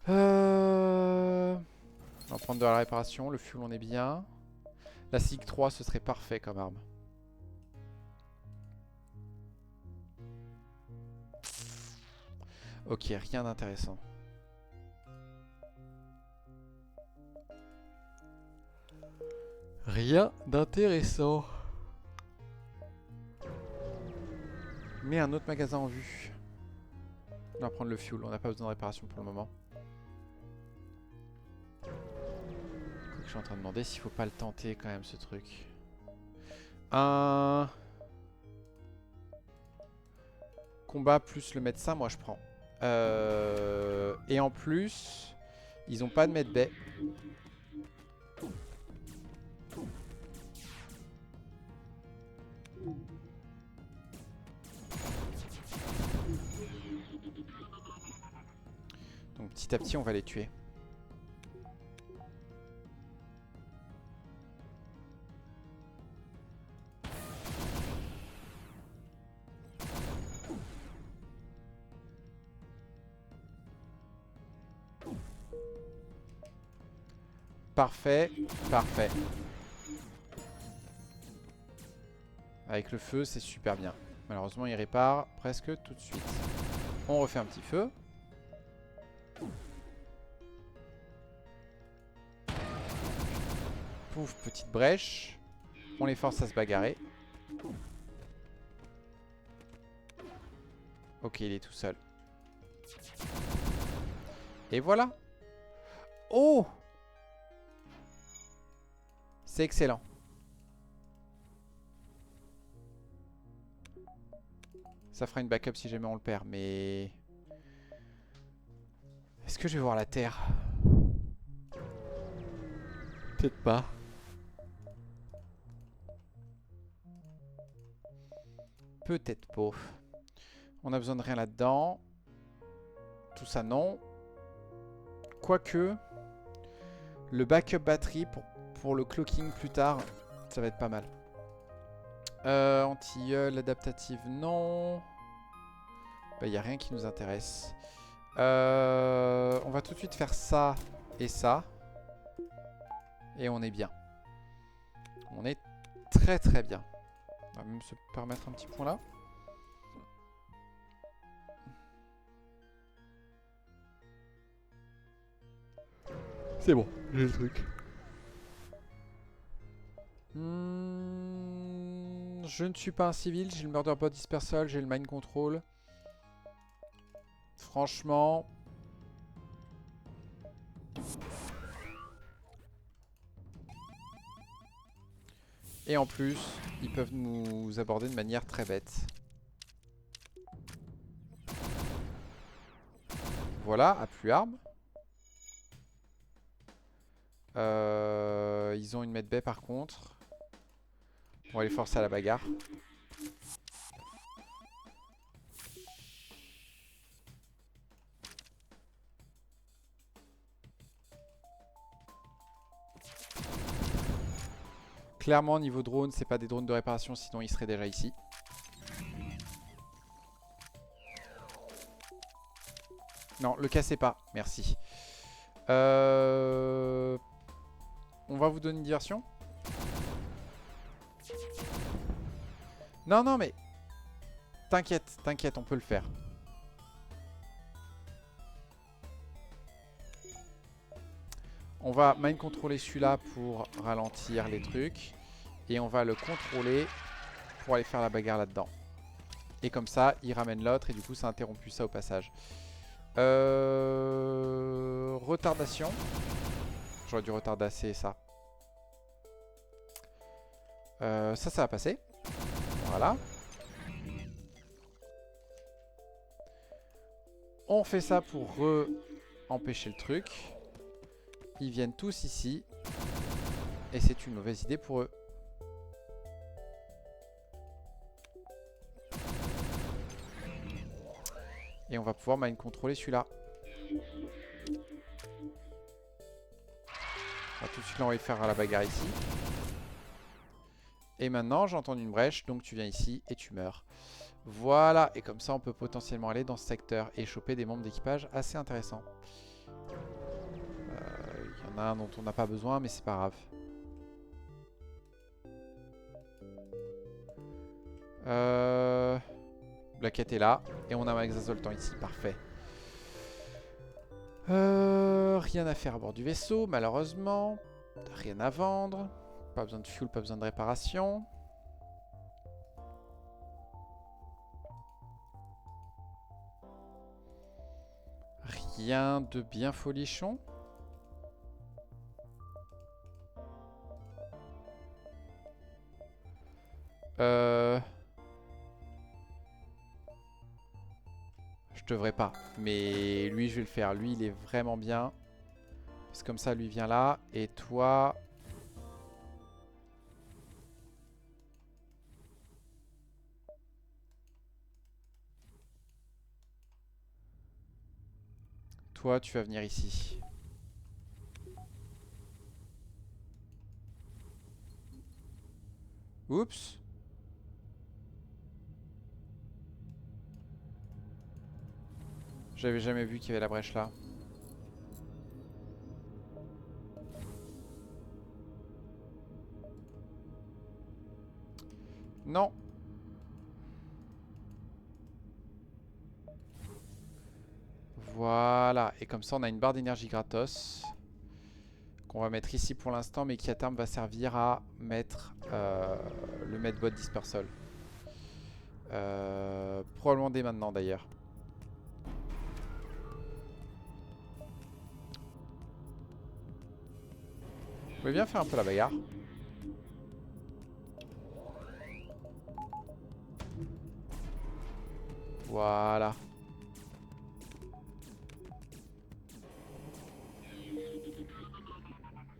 On va prendre de la réparation, le fuel on est bien. La SIG 3 ce serait parfait comme arme. Ok, rien d'intéressant. Rien d'intéressant. Mais un autre magasin en vue. On va prendre le fuel, on n'a pas besoin de réparation pour le moment. Je suis en train de demander s'il faut pas le tenter quand même ce truc. Un combat plus le médecin, moi je prends. Et en plus, ils ont pas de medbay. Donc petit à petit, on va les tuer. Parfait, parfait. Avec le feu, c'est super bien. Malheureusement, il répare presque tout de suite. On refait un petit feu. Pouf, petite brèche. On les force à se bagarrer. Ok, il est tout seul. Et voilà. Oh! C'est excellent. Ça fera une backup si jamais on le perd, mais... Est-ce que je vais voir la Terre? Peut-être pas. Peut-être pas. On a besoin de rien là-dedans. Tout ça, non. Quoique, le backup batterie pour le clocking plus tard, ça va être pas mal. Anti-ul, adaptative, non. Bah, y a rien qui nous intéresse. On va tout de suite faire ça et ça. Et on est bien. On est très très bien. On va même se permettre un petit point là. C'est bon, j'ai le truc. Je ne suis pas un civil, j'ai le Murderbot Dispersal, j'ai le Mind Control. Franchement... Et en plus, ils peuvent nous aborder de manière très bête. Voilà, à plus arme. Ils ont une medbay par contre. On va les forcer à la bagarre. Clairement, niveau drone, c'est pas des drones de réparation, sinon ils seraient déjà ici. Non, le cassez pas, merci. On va vous donner une diversion. Non, non, mais... T'inquiète, t'inquiète, on peut le faire. On va mind contrôler celui-là pour ralentir les trucs. Et on va le contrôler pour aller faire la bagarre là-dedans. Et comme ça, il ramène l'autre et du coup, ça a interrompu ça au passage. Retardation. J'aurais dû retardasser ça. Ça va passer. Voilà. On fait ça pour empêcher le truc. Ils viennent tous ici. Et c'est une mauvaise idée pour eux. Et on va pouvoir mind contrôler celui-là. On va tout de suite l'envoyer faire à la bagarre ici. Et maintenant, j'entends une brèche, donc tu viens ici et tu meurs. Voilà, et comme ça, on peut potentiellement aller dans ce secteur et choper des membres d'équipage assez intéressants. Il y en a un dont on n'a pas besoin, mais c'est pas grave. Blackette est là, et on a Max Zoltan ici, parfait. Rien à faire à bord du vaisseau, malheureusement. Rien à vendre. Pas besoin de fuel, pas besoin de réparation. Rien de bien folichon. Je devrais pas. Mais lui, je vais le faire. Lui, il est vraiment bien. Parce que comme ça, lui vient là. Et toi... Toi, tu vas venir ici. Oups. J'avais jamais vu qu'il y avait la brèche là. Non. Voilà. Et comme ça, on a une barre d'énergie gratos. Qu'on va mettre ici pour l'instant, mais qui à terme va servir à mettre le medbot dispersal. Probablement dès maintenant d'ailleurs. Vous pouvez bien faire un peu la bagarre. Voilà.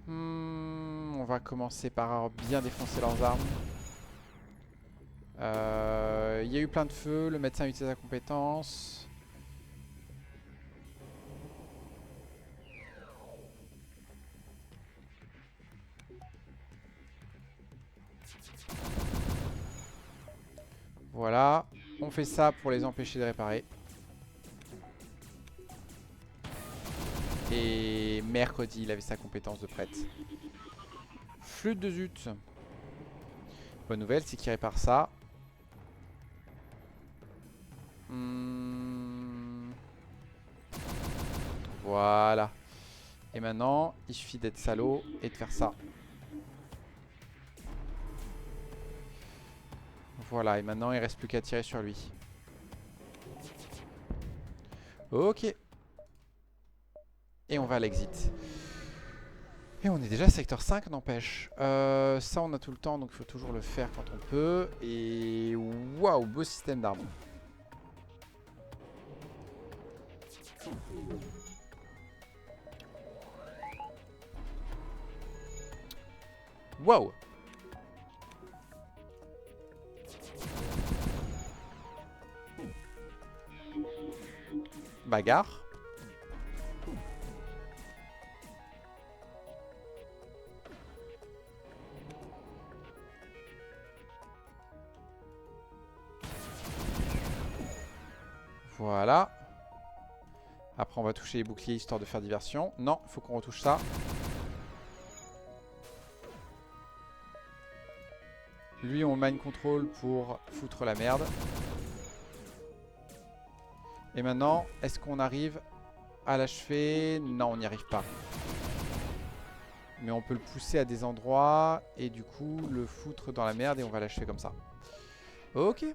On va commencer par bien défoncer leurs armes. Il y a eu plein de feux, le médecin utilise sa compétence. Voilà, on fait ça pour les empêcher de réparer. Et mercredi, il avait sa compétence de prêtre. Flûte de zut. Bonne nouvelle, c'est qu'il répare ça. Voilà. Et maintenant, il suffit d'être salaud et de faire ça. Voilà, et maintenant il reste plus qu'à tirer sur lui. Ok. Et on va à l'exit. Et on est déjà secteur 5, n'empêche. Ça, on a tout le temps, donc il faut toujours le faire quand on peut. Et waouh, beau système d'armes. Waouh. Bagarre. Voilà. Après, on va toucher les boucliers histoire de faire diversion. Non, il faut qu'on retouche ça. Lui, on mind control pour foutre la merde. Et maintenant, est-ce qu'on arrive à l'achever? Non, on n'y arrive pas. Mais on peut le pousser à des endroits et du coup le foutre dans la merde et on va l'achever comme ça. Ok.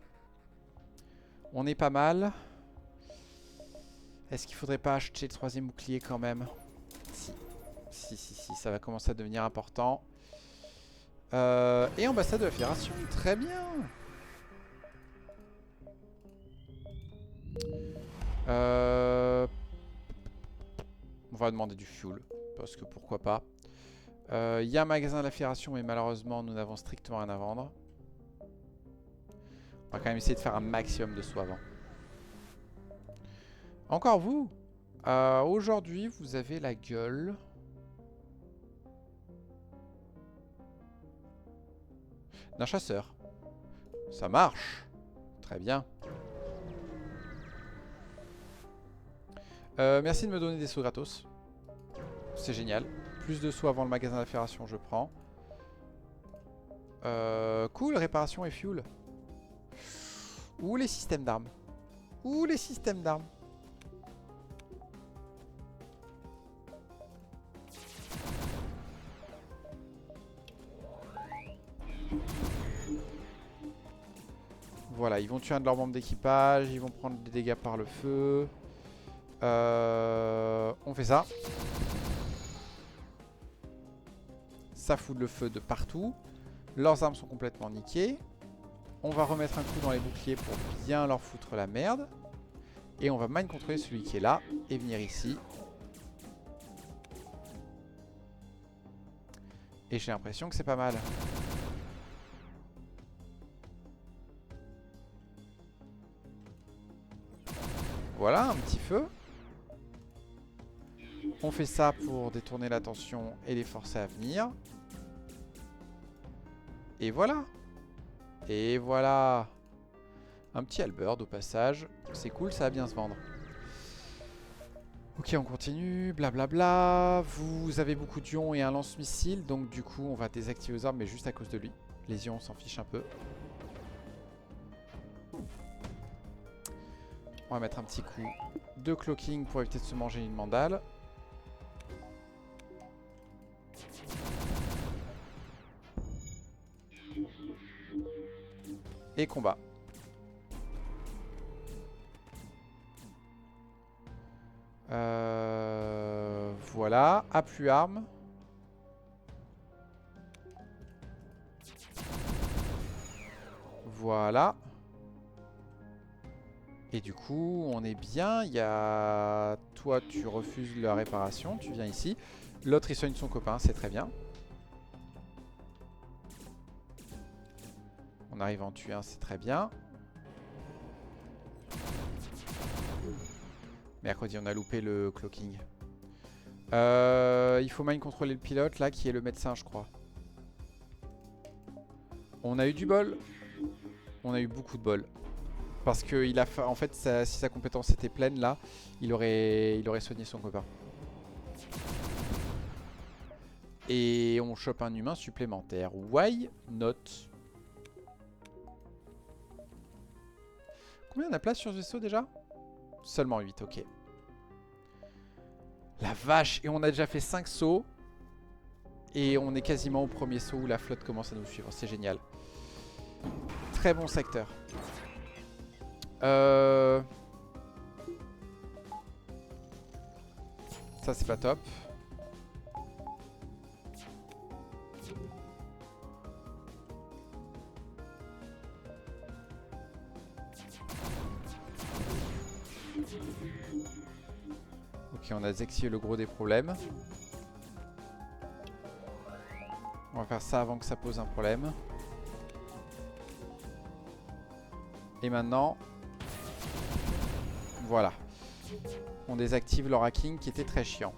On est pas mal. Est-ce qu'il faudrait pas acheter le troisième bouclier quand même? Si. Si, ça va commencer à devenir important. Et ambassade de la Fédération. Très bien. On va demander du fuel. Parce que pourquoi pas. Il y a un magasin de la Fédération, mais malheureusement, nous n'avons strictement rien à vendre. On va quand même essayer de faire un maximum de sous avant. Encore vous? Aujourd'hui, vous avez la gueule. D'un chasseur. Ça marche. Très bien. Merci de me donner des sous gratos. C'est génial. Plus de sous avant le magasin de la Fédération, je prends. Cool, réparation et fuel. Ou les systèmes d'armes. Ou les systèmes d'armes. Voilà, ils vont tuer un de leurs membres d'équipage. Ils vont prendre des dégâts par le feu. On fait ça. Ça fout le feu de partout. Leurs armes sont complètement niquées. On va remettre un coup dans les boucliers pour bien leur foutre la merde. Et on va mind contrôler celui qui est là. Et venir ici. Et j'ai l'impression que c'est pas mal. Voilà, un petit feu. On fait ça pour détourner l'attention et les forcer à venir. Et voilà. Et voilà. Un petit halberd au passage. C'est cool, ça va bien se vendre. Ok, on continue. Blablabla. Vous avez beaucoup d'ions et un lance-missile. Donc du coup, on va désactiver aux armes, mais juste à cause de lui. Les ions, on s'en fiche un peu. On va mettre un petit coup de cloaking pour éviter de se manger une mandale. Et combat. Voilà. A plus armes. Voilà. Et du coup, on est bien. Il y a... Toi, tu refuses la réparation. Tu viens ici. L'autre, il soigne son copain. C'est très bien. On arrive à en tuer un. C'est très bien. Mercredi, on a loupé le cloaking. Il faut mind contrôler le pilote, là, qui est le médecin, je crois. On a eu du bol. On a eu beaucoup de bol. Parce que il a en fait, si sa compétence était pleine, là, il aurait soigné son copain. Et on chope un humain supplémentaire. Why not? Combien on a place sur ce vaisseau déjà? Seulement 8, ok. La vache! Et on a déjà fait 5 sauts. Et on est quasiment au premier saut où la flotte commence à nous suivre. C'est génial. très bon secteur. Ça c'est pas top. Ok, on a Zexy le gros des problèmes. On va faire ça avant que ça pose un problème. Et maintenant, voilà. On désactive leur hacking qui était très chiant.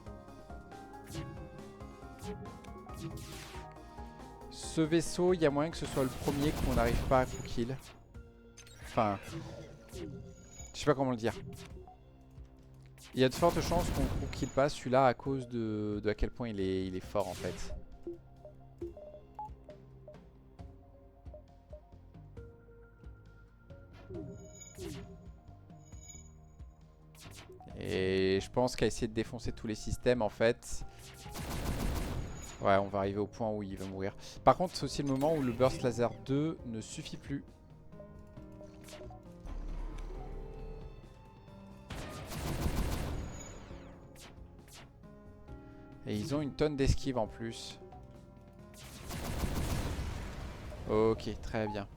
Ce vaisseau, il y a moyen que ce soit le premier qu'on n'arrive pas à coup kill. Enfin, je sais pas comment le dire. Il y a de fortes chances qu'on coup kill pas celui-là à cause de à quel point il est fort en fait. Et je pense qu'à essayer de défoncer tous les systèmes en fait. Ouais, on va arriver au point où il va mourir. Par contre, c'est aussi le moment où le Burst Laser 2 ne suffit plus. Et ils ont une tonne d'esquive en plus. Ok, très bien.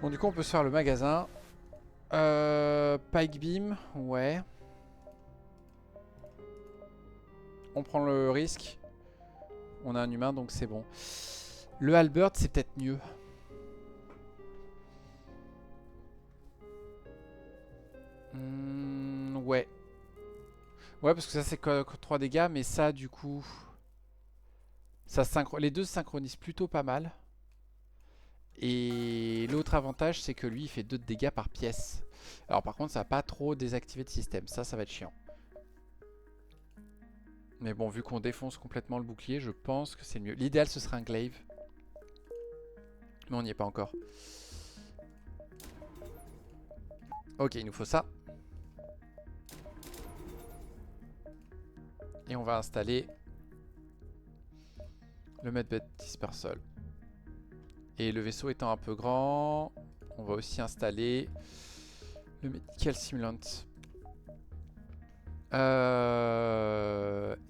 Bon, du coup, on peut se faire le magasin. Pike Beam, ouais. On prend le risque. On a un humain, donc c'est bon. Le Halberd, c'est peut-être mieux. Ouais. Ouais, parce que ça, c'est que 3 dégâts, mais ça, du coup... Ça les deux se synchronisent plutôt pas mal. Et l'autre avantage, c'est que lui, il fait 2 de dégâts par pièce. Alors par contre, ça va pas trop désactiver de système. Ça va être chiant. Mais bon, vu qu'on défonce complètement le bouclier, je pense que c'est mieux. L'idéal, ce serait un glaive. Mais on n'y est pas encore. Ok, il nous faut ça. Et on va installer le Medbed Dispersal. Et le vaisseau étant un peu grand, on va aussi installer le Medical Simulant.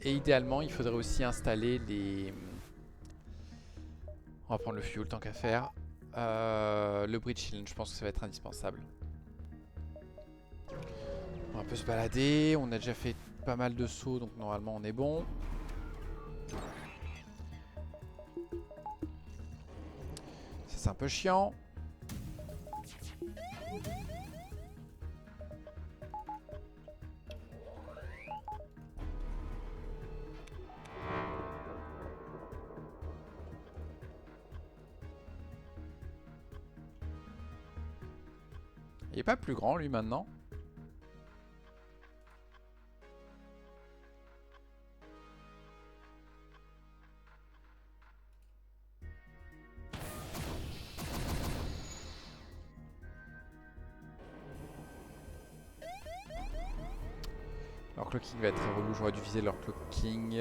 Et idéalement, il faudrait aussi installer les... On va prendre le fuel tant qu'à faire. Le Bridge Shield, je pense que ça va être indispensable. On va un peu se balader. On a déjà fait pas mal de sauts, donc normalement on est bon. Ça c'est un peu chiant. Il est pas plus grand lui maintenant. Leur clocking va être très relou, j'aurais dû viser leur clocking.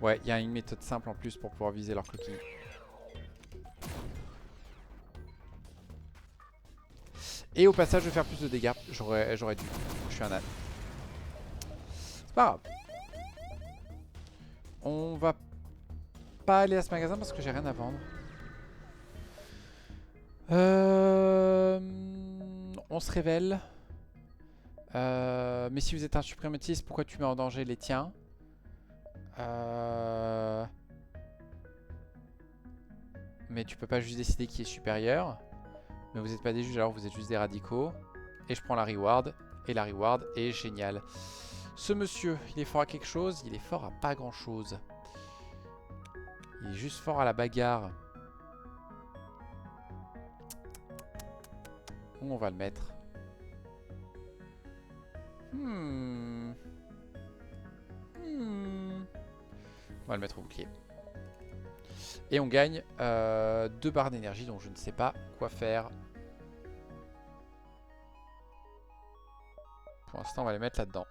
Ouais, il y a une méthode simple en plus pour pouvoir viser leur clocking. Et au passage, je vais faire plus de dégâts. J'aurais dû. Je suis un âne. C'est pas grave. On va pas aller à ce magasin parce que j'ai rien à vendre. On se révèle. Mais si vous êtes un suprématiste, pourquoi tu mets en danger les tiens? Mais tu peux pas juste décider qui est supérieur. Mais vous n'êtes pas des juges, alors vous êtes juste des radicaux. Et je prends la reward. Et la reward est géniale. Ce monsieur, il est fort à quelque chose? Il est fort à pas grand chose. Il est juste fort à la bagarre. Où on va le mettre? On va le mettre au bouclier. Et on gagne 2 barres d'énergie, donc je ne sais pas quoi faire. Pour l'instant, on va les mettre là-dedans.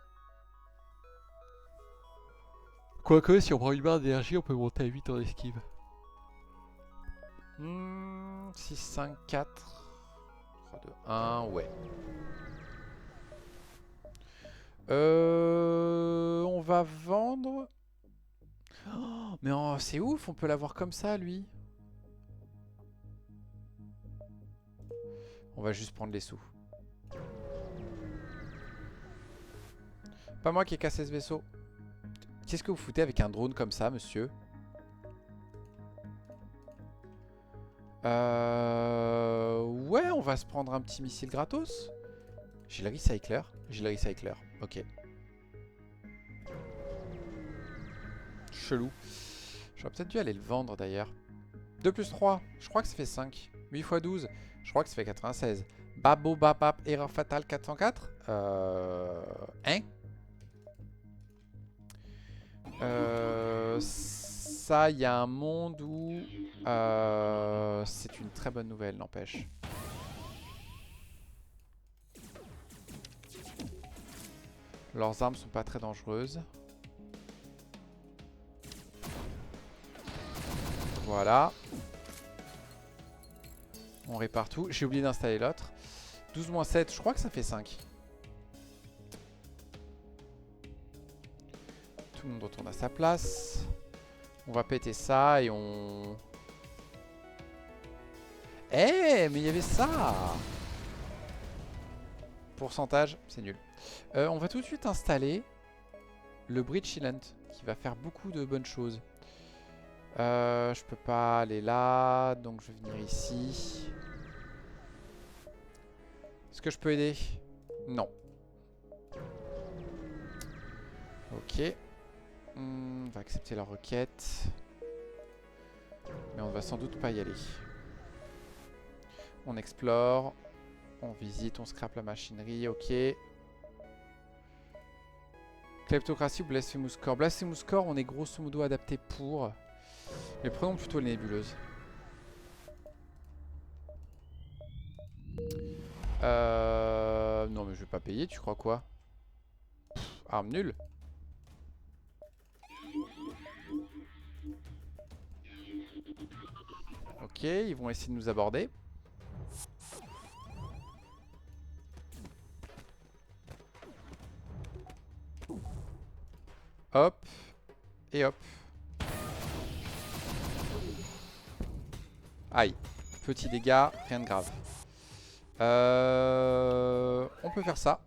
Quoique, si on prend une barre d'énergie, on peut monter à 8 en esquive. 6, 5, 4, 3, 2, 1, ouais. On va vendre... Oh, mais c'est ouf, on peut l'avoir comme ça, lui. On va juste prendre les sous. Pas moi qui ai cassé ce vaisseau. Qu'est-ce que vous foutez avec un drone comme ça, monsieur? Ouais, on va se prendre un petit missile gratos. J'ai le recycler. J'ai le recycler. Ok. Chelou. J'aurais peut-être dû aller le vendre d'ailleurs. 2 plus 3. Je crois que ça fait 5. 8 x 12. Je crois que ça fait 96. Babo babap. Erreur fatale 404. Hein? Ça, il y a un monde où... c'est une très bonne nouvelle, n'empêche. Leurs armes sont pas très dangereuses. Voilà. On répare tout. J'ai oublié d'installer l'autre. 12 moins 7, je crois que ça fait 5. Tout le monde retourne à sa place. On va péter ça et on... Eh, mais il y avait ça! Pourcentage, c'est nul. On va tout de suite installer le Bridge Island, qui va faire beaucoup de bonnes choses. Je peux pas aller là, donc je vais venir ici. Est-ce que je peux aider? Non. Ok. On va accepter la requête. Mais on va sans doute pas y aller. On explore. On visite, on scrape la machinerie, ok. Kleptocratie ou Blasphemous Core? Blasphemous Core, on est grosso modo adapté pour. Mais prenons plutôt les nébuleuses. Non mais je vais pas payer, tu crois quoi? Arme nulle. Ok, ils vont essayer de nous aborder. Hop. Et hop. Aïe. Petit dégât, rien de grave. On peut faire ça.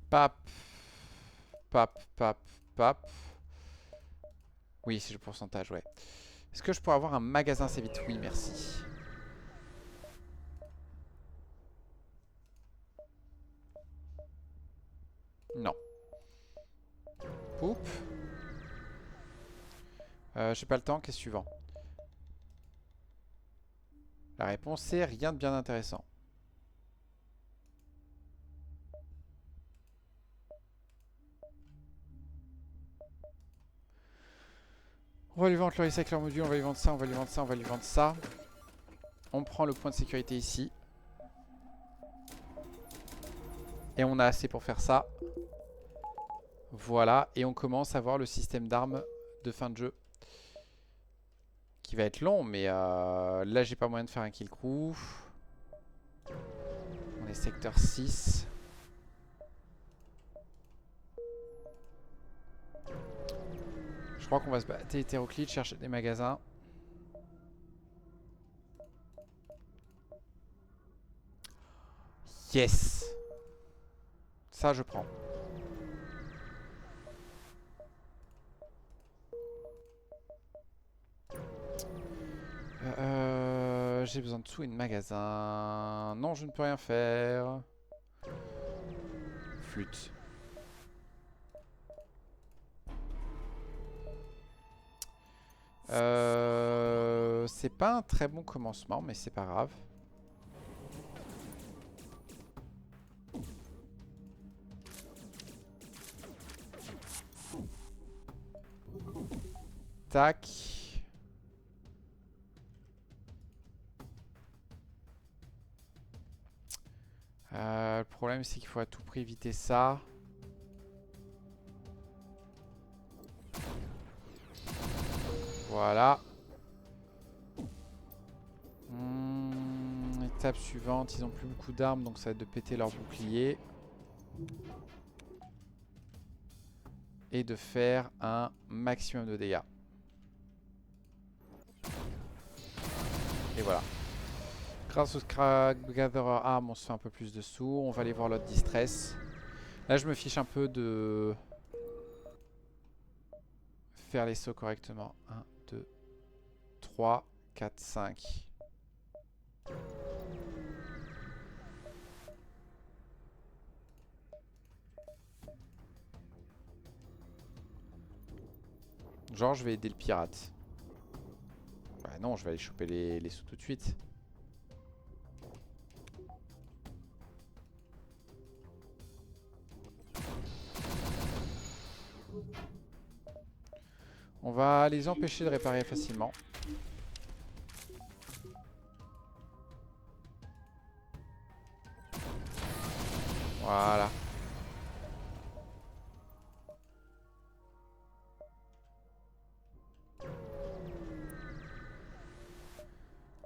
Pap. Pap, pap, pap. Oui, c'est le pourcentage, ouais. Est-ce que je pourrais avoir un magasin assez vite? Oui, merci. Non. Poup. J'ai pas le temps, qu'est-ce suivant? La réponse c'est rien de bien intéressant. On va lui vendre le recycler module, on va lui vendre ça, on va lui vendre ça, on va lui vendre ça. On prend le point de sécurité ici. Et on a assez pour faire ça. Voilà, et on commence à voir le système d'armes de fin de jeu. Qui va être long, mais là j'ai pas moyen de faire un kill crew. On est secteur 6. Je crois qu'on va se battre hétéroclite, chercher des magasins. Yes! Ça je prends. J'ai besoin de sous et de magasins. Non, je ne peux rien faire. Flûte. C'est pas un très bon commencement, mais c'est pas grave. Tac. problème, c'est qu'il faut à tout prix éviter ça. Voilà. Étape suivante, ils ont plus beaucoup d'armes, donc ça va être de péter leur bouclier. Et de faire un maximum de dégâts. Et voilà. Grâce au Scrap Gatherer Arm, on se fait un peu plus de sous. On va aller voir l'autre Distress. Là, je me fiche un peu de faire les sauts correctement. 1, 2, 3, 4, 5. Genre, je vais aider le pirate. Bah non, je vais aller choper les sous tout de suite. On va les empêcher de réparer facilement. Voilà.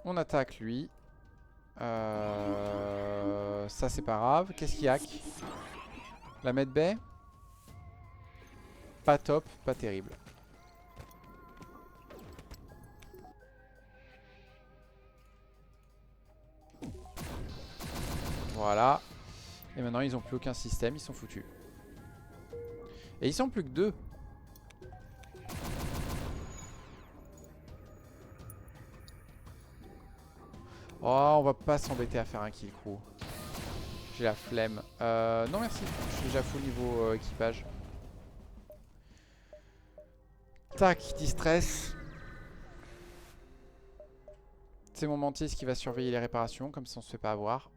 On attaque lui. Ça c'est pas grave. Qu'est-ce qu'il hack? La medbay? Pas top, pas terrible. Voilà. Et maintenant ils ont plus aucun système, ils sont foutus. Et ils sont plus que 2. Oh, on va pas s'embêter à faire un kill crew. J'ai la flemme. Non merci, je suis déjà full niveau équipage. Tac, distress. C'est mon mantis qui va surveiller les réparations, comme ça on se fait pas avoir.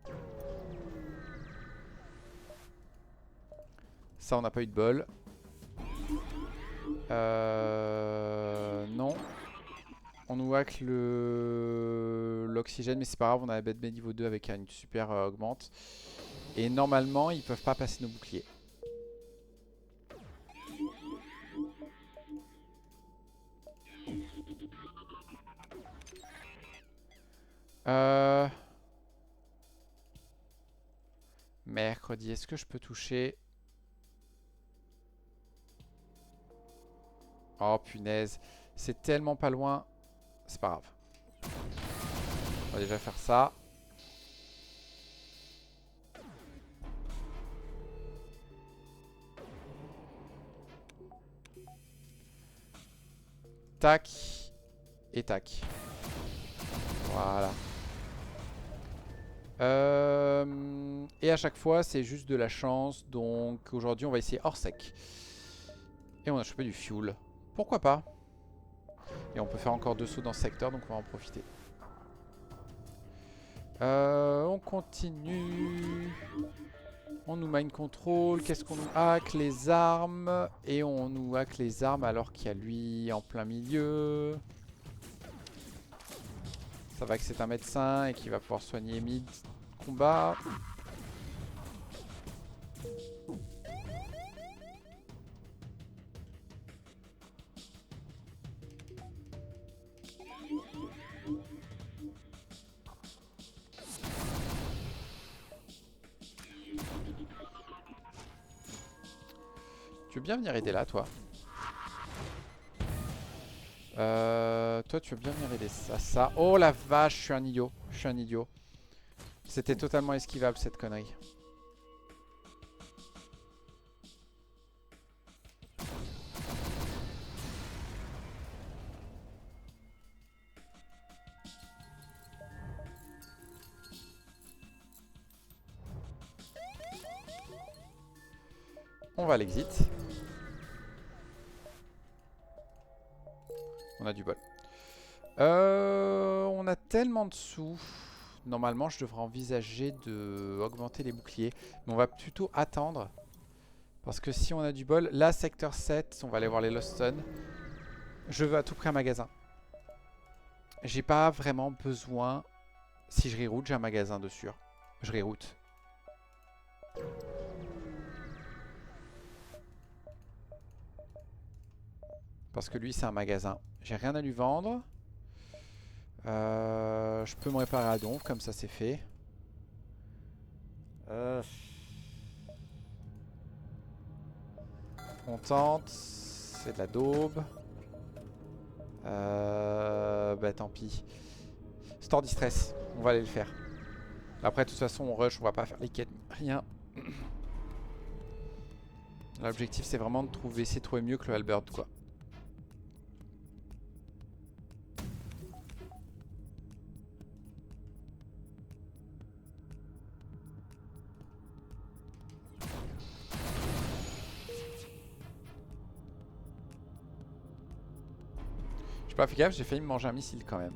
Ça on n'a pas eu de bol. Non. On nous hack l'oxygène, mais c'est pas grave, on a la bête B niveau 2 avec une super augmente. Et normalement, ils peuvent pas passer nos boucliers. Mercredi, est-ce que je peux toucher? Oh punaise, c'est tellement pas loin. C'est pas grave. On va déjà faire ça. Tac. Et tac. Voilà. Et à chaque fois, c'est juste de la chance. Donc aujourd'hui, on va essayer hors sec. Et on a chopé du fuel. Pourquoi pas? Et on peut faire encore 2 sauts dans ce secteur, donc on va en profiter. On continue. On nous mind control. Qu'est-ce qu'on nous hack? Les armes. Et on nous hack les armes alors qu'il y a lui en plein milieu. Ça va que c'est un médecin et qu'il va pouvoir soigner mid combat. Tu veux bien venir aider là, toi? Toi, tu veux bien venir aider ça. Oh la vache, je suis un idiot. Je suis un idiot. C'était totalement esquivable cette connerie. On va à l'exit. On a du bol. On a tellement de sous. Normalement, je devrais envisager de augmenter les boucliers. Mais on va plutôt attendre. Parce que si on a du bol, là, secteur 7, on va aller voir les Lost Sun. Je veux à tout prix un magasin. J'ai pas vraiment besoin. Si je reroute, j'ai un magasin dessus. Je reroute. Parce que lui, c'est un magasin. J'ai rien à lui vendre. Je peux me réparer à donf, comme ça c'est fait. On tente. C'est de la daube. Bah tant pis. Store distress. On va aller le faire. Après, de toute façon, on rush. On va pas faire les quêtes. Rien. L'objectif, c'est vraiment de trouver, essayer de trouver mieux que le halberd, quoi. J'ai pas fait gaffe, j'ai failli me manger un missile quand même.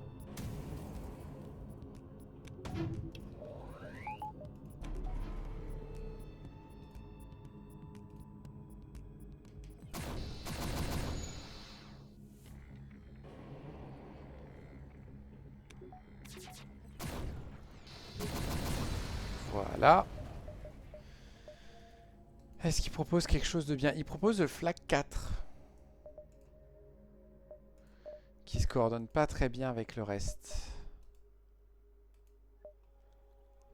Voilà. Est-ce qu'il propose quelque chose de bien? Il propose le Flak 4. Qui se coordonne pas très bien avec le reste.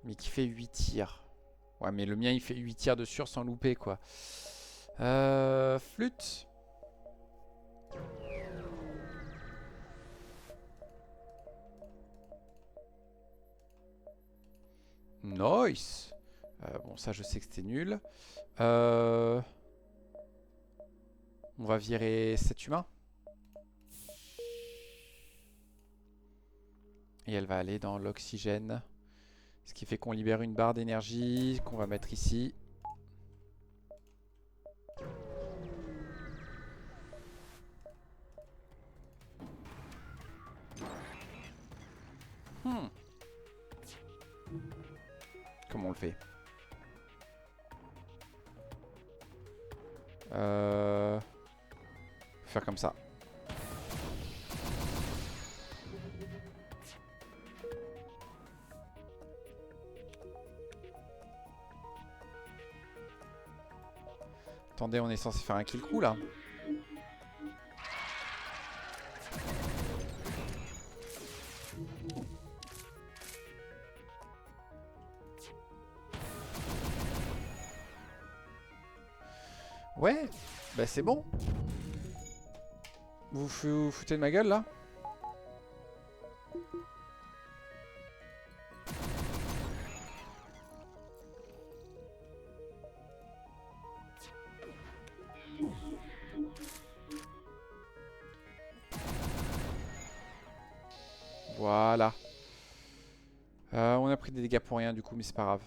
Mais qui fait 8 tirs. Ouais, mais le mien, il fait 8 tirs de sûr sans louper, quoi. Flûte. Nice. Bon, ça, je sais que c'était nul. On va virer cet humain. Et elle va aller dans l'oxygène. Ce qui fait qu'on libère une barre d'énergie qu'on va mettre ici. Comment on le fait? Faire comme ça. Attendez, on est censé faire un kill crew là. Ouais, bah c'est bon. Vous vous foutez de ma gueule là? Voilà. On a pris des dégâts pour rien du coup, mais c'est pas grave.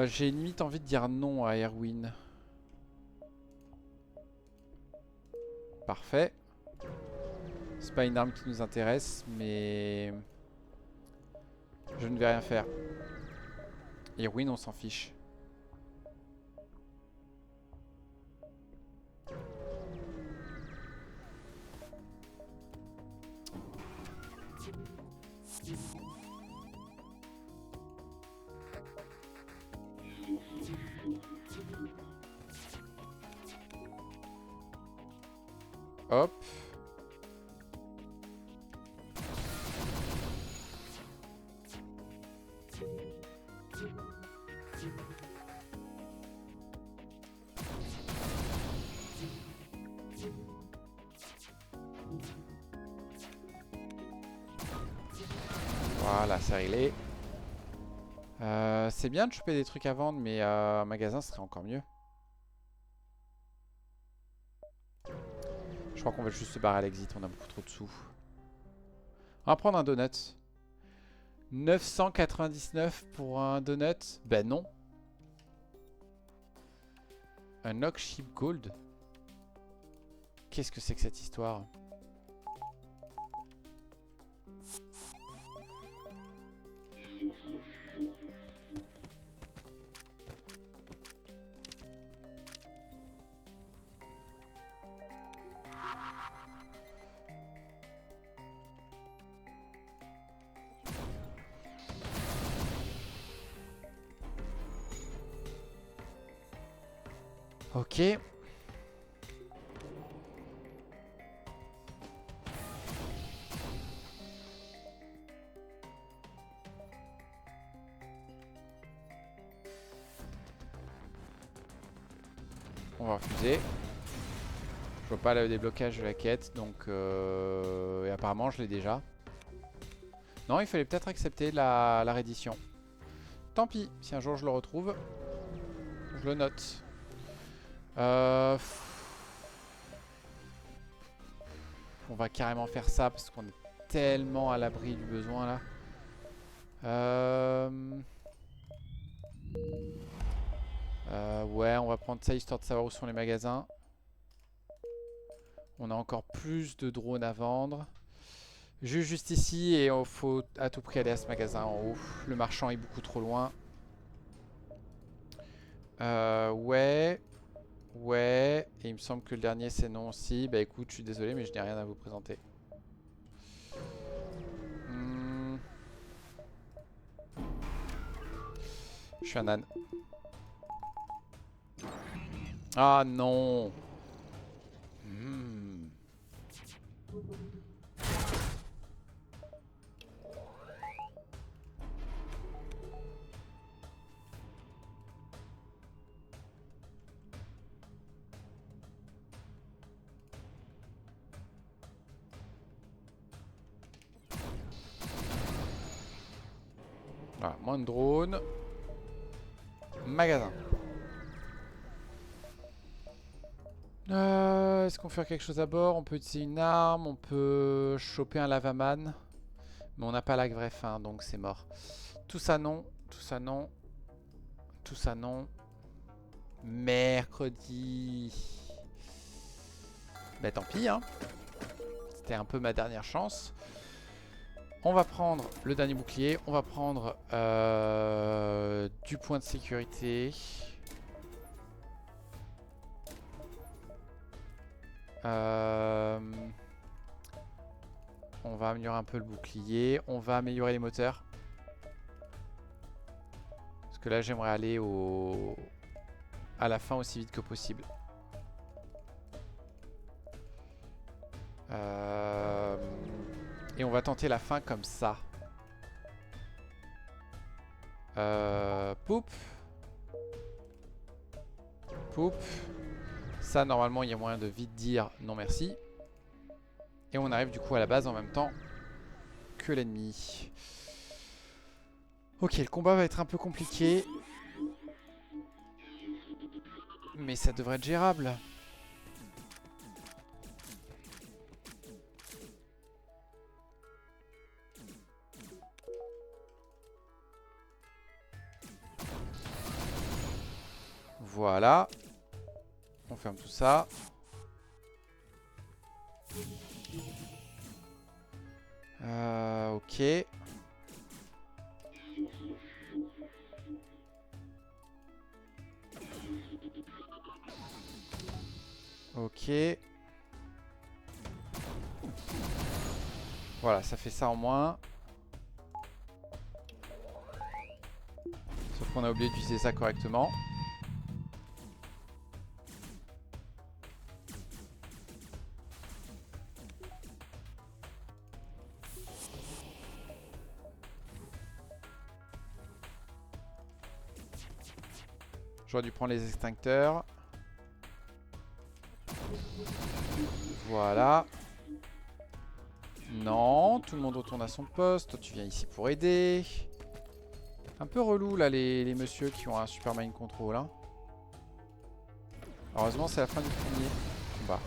J'ai limite envie de dire non à Erwin. Parfait. C'est pas une arme qui nous intéresse, mais je ne vais rien faire. Erwin, on s'en fiche. Hop. Voilà, c'est réglé. C'est bien de choper des trucs à vendre, mais un magasin serait encore mieux. Je crois qu'on va juste se barrer à l'exit, on a beaucoup trop de sous. On va prendre un donut. 999 pour un donut? Ben non. Un Oak Ship Gold? Qu'est-ce que c'est que cette histoire? Ok. On va refuser. Je vois pas le déblocage de la quête, donc et apparemment je l'ai déjà. Non, il fallait peut-être accepter la reddition. Tant pis, si un jour je le retrouve, je le note. On va carrément faire ça parce qu'on est tellement à l'abri du besoin là. Ouais, on va prendre ça histoire de savoir où sont les magasins. On a encore plus de drones à vendre. Juste ici et il faut à tout prix aller à ce magasin en haut. Le marchand est beaucoup trop loin. Ouais. Ouais. Et il me semble que le dernier c'est non aussi. Bah écoute, je suis désolé mais je n'ai rien à vous présenter. Je suis un âne. Ah non. Voilà, moins de drones. Magasin. Est-ce qu'on peut faire quelque chose à bord? On peut utiliser une arme, on peut choper un lavaman. Mais on n'a pas la vraie fin, donc c'est mort. Tout ça non, tout ça non. Tout ça non. Mercredi. Bah tant pis, hein. C'était un peu ma dernière chance. On va prendre le dernier bouclier. On va prendre du point de sécurité. On va améliorer un peu le bouclier. On va améliorer les moteurs. Parce que là, j'aimerais aller à la fin aussi vite que possible. Et on va tenter la fin comme ça. Poup. Poup. Ça, normalement, il y a moyen de vite dire non merci. Et on arrive du coup à la base en même temps que l'ennemi. Ok, le combat va être un peu compliqué. Mais ça devrait être gérable. Voilà. On ferme tout ça. Ok. Ok. Voilà, ça fait ça en moins. Sauf qu'on a oublié d'utiliser ça correctement. J'aurais dû prendre les extincteurs. Voilà. Non, tout le monde retourne à son poste. Toi, tu viens ici pour aider. Un peu relou, là, les messieurs qui ont un super mind control. Hein. Heureusement, c'est la fin du premier combat.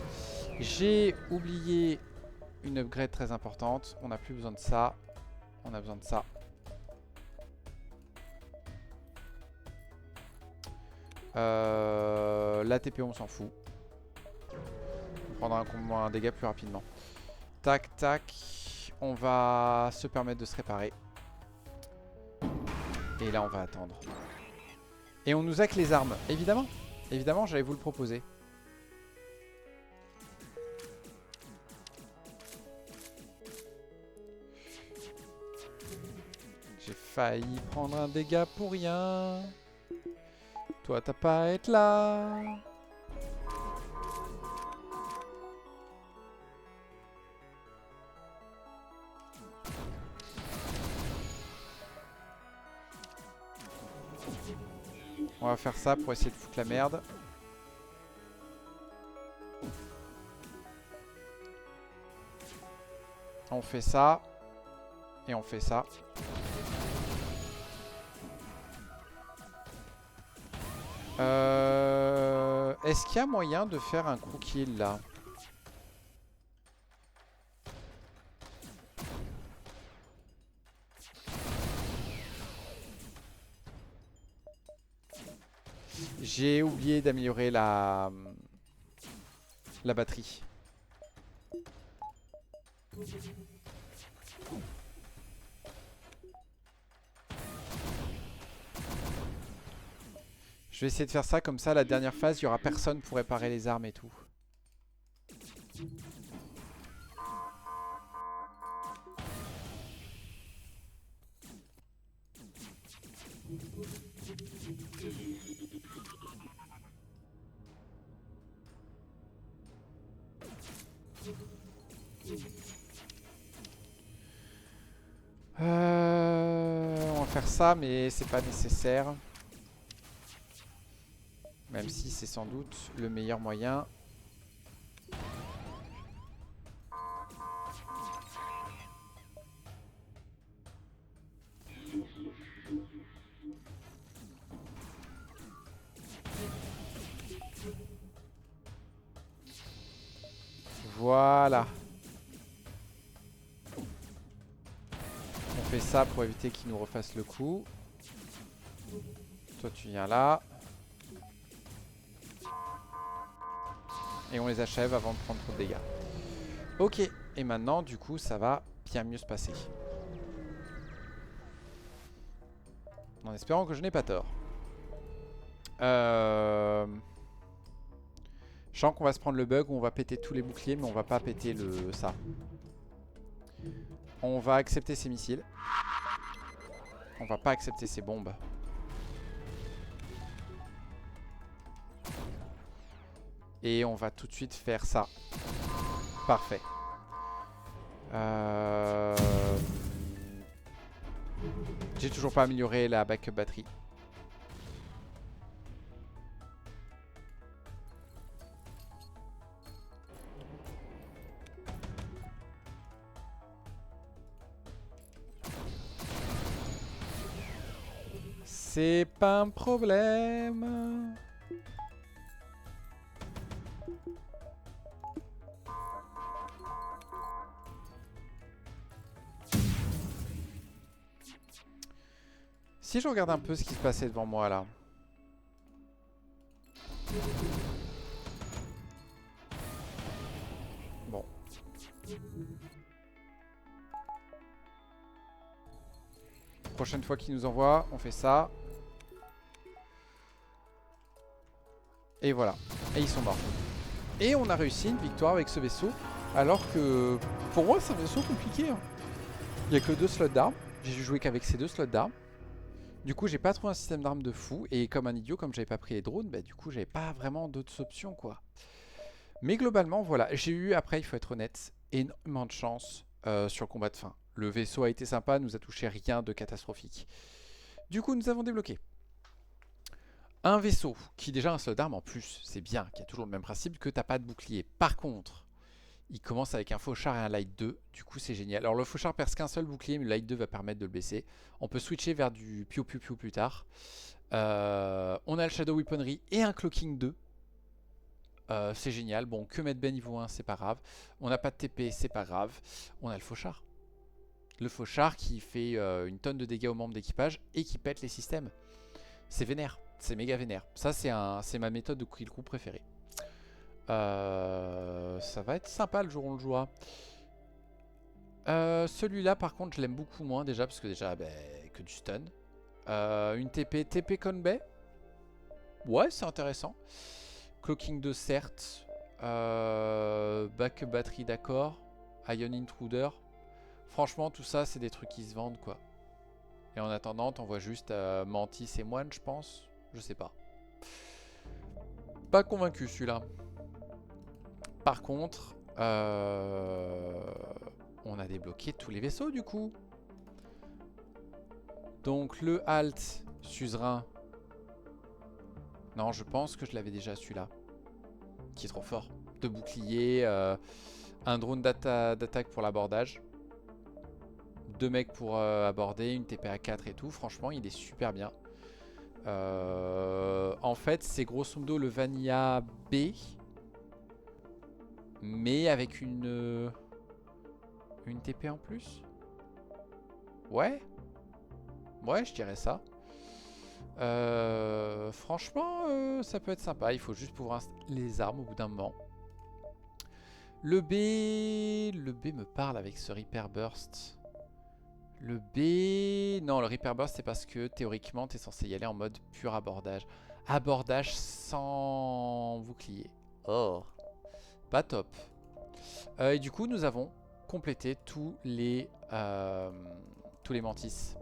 J'ai oublié une upgrade très importante. On n'a plus besoin de ça. On a besoin de ça. L'ATP, on s'en fout. On prendra un dégât plus rapidement. Tac, tac. On va se permettre de se réparer. Et là, on va attendre. Et on nous hack les armes, évidemment. Évidemment, j'allais vous le proposer. J'ai failli prendre un dégât pour rien. Toi, t'as pas à être là. On va faire ça pour essayer de foutre la merde. On fait ça. Et on fait ça. Est-ce qu'il y a moyen de faire un crew kill là? J'ai oublié d'améliorer la batterie. Je vais essayer de faire ça, comme ça la dernière phase, il n'y aura personne pour réparer les armes et tout. On va faire ça, mais c'est pas nécessaire. Même si c'est sans doute le meilleur moyen. Voilà. On fait ça pour éviter qu'il nous refasse le coup. Toi tu viens là. Et on les achève avant de prendre trop de dégâts. Ok, et maintenant du coup ça va bien mieux se passer. En espérant que je n'ai pas tort. Je sens qu'on va se prendre le bug où on va péter tous les boucliers, mais on va pas péter ça. On va accepter ces missiles. On va pas accepter ces bombes. Et on va tout de suite faire ça. Parfait. J'ai toujours pas amélioré la backup batterie. C'est pas un problème. Si je regarde un peu ce qui se passait devant moi là. Bon. Prochaine fois qu'il nous envoie, on fait ça. Et voilà. Et ils sont morts. Et on a réussi une victoire avec ce vaisseau. Alors que pour moi c'est un vaisseau compliqué. Hein. Il n'y a que 2 slots d'armes. J'ai joué qu'avec ces 2 slots d'armes. Du coup j'ai pas trouvé un système d'armes de fou. Et comme un idiot, comme j'avais pas pris les drones, bah, du coup j'avais pas vraiment d'autres options quoi. Mais globalement voilà. J'ai eu, après il faut être honnête, énormément de chance sur le combat de fin. Le vaisseau a été sympa, nous a touché rien de catastrophique. Du coup nous avons débloqué un vaisseau qui déjà un slot d'armes en plus, c'est bien, qui a toujours le même principe que t'as pas de bouclier. Par contre, il commence avec un fauchard et un light 2, du coup c'est génial. Alors le fauchard perce qu'un seul bouclier, mais le light 2 va permettre de le baisser. On peut switcher vers du piou piou piou plus tard. On a le Shadow Weaponry et un Cloaking 2. C'est génial. Bon, que mettre ben niveau 1, c'est pas grave. On n'a pas de TP, c'est pas grave. On a le fauchard. Le fauchard qui fait une tonne de dégâts aux membres d'équipage et qui pète les systèmes. C'est vénère. C'est méga vénère. Ça, c'est ma méthode de kill crew préférée. Ça va être sympa le jour où on le jouera. Celui-là, par contre, je l'aime beaucoup moins déjà, parce que déjà, que du stun. Une TP Conbay. Ouais, c'est intéressant. Cloaking 2, certes. Backup batterie, d'accord. Ion Intruder. Franchement, tout ça, c'est des trucs qui se vendent, quoi. Et en attendant, on voit juste Mantis et Moine, je pense. Je sais pas. Pas convaincu, celui-là. Par contre, on a débloqué tous les vaisseaux, du coup. Donc, le Halt, Suzerain. Non, je pense que je l'avais déjà celui-là. Qui est trop fort. 2 boucliers, un drone d'attaque pour l'abordage. 2 mecs pour aborder, une TP à 4 et tout. Franchement, il est super bien. En fait, c'est grosso modo le Vanilla B. Mais avec une TP en plus. Ouais. Ouais, je dirais ça. Franchement, ça peut être sympa. Il faut juste pouvoir installer les armes au bout d'un moment. Le B me parle avec ce Reaper Burst. Le B... Non, le Reaper Burst, c'est parce que théoriquement, tu es censé y aller en mode pur abordage. Abordage sans bouclier. Oh, pas top. Et du coup, nous avons complété tous les mantis.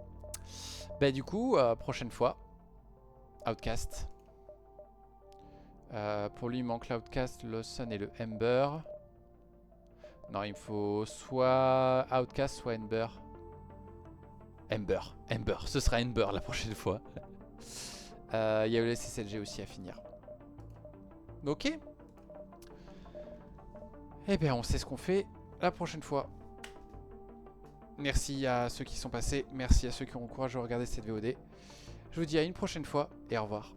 Bah du coup, prochaine fois, Outcast. Pour lui, il manque l'Outcast, Lawson et le Ember. Non, il me faut soit Outcast, soit Ember. Ember, ce sera Ember la prochaine fois. Il y a le SSLG aussi à finir. Ok. Eh bien, on sait ce qu'on fait la prochaine fois. Merci à ceux qui sont passés. Merci à ceux qui ont le courage de regarder cette VOD. Je vous dis à une prochaine fois et au revoir.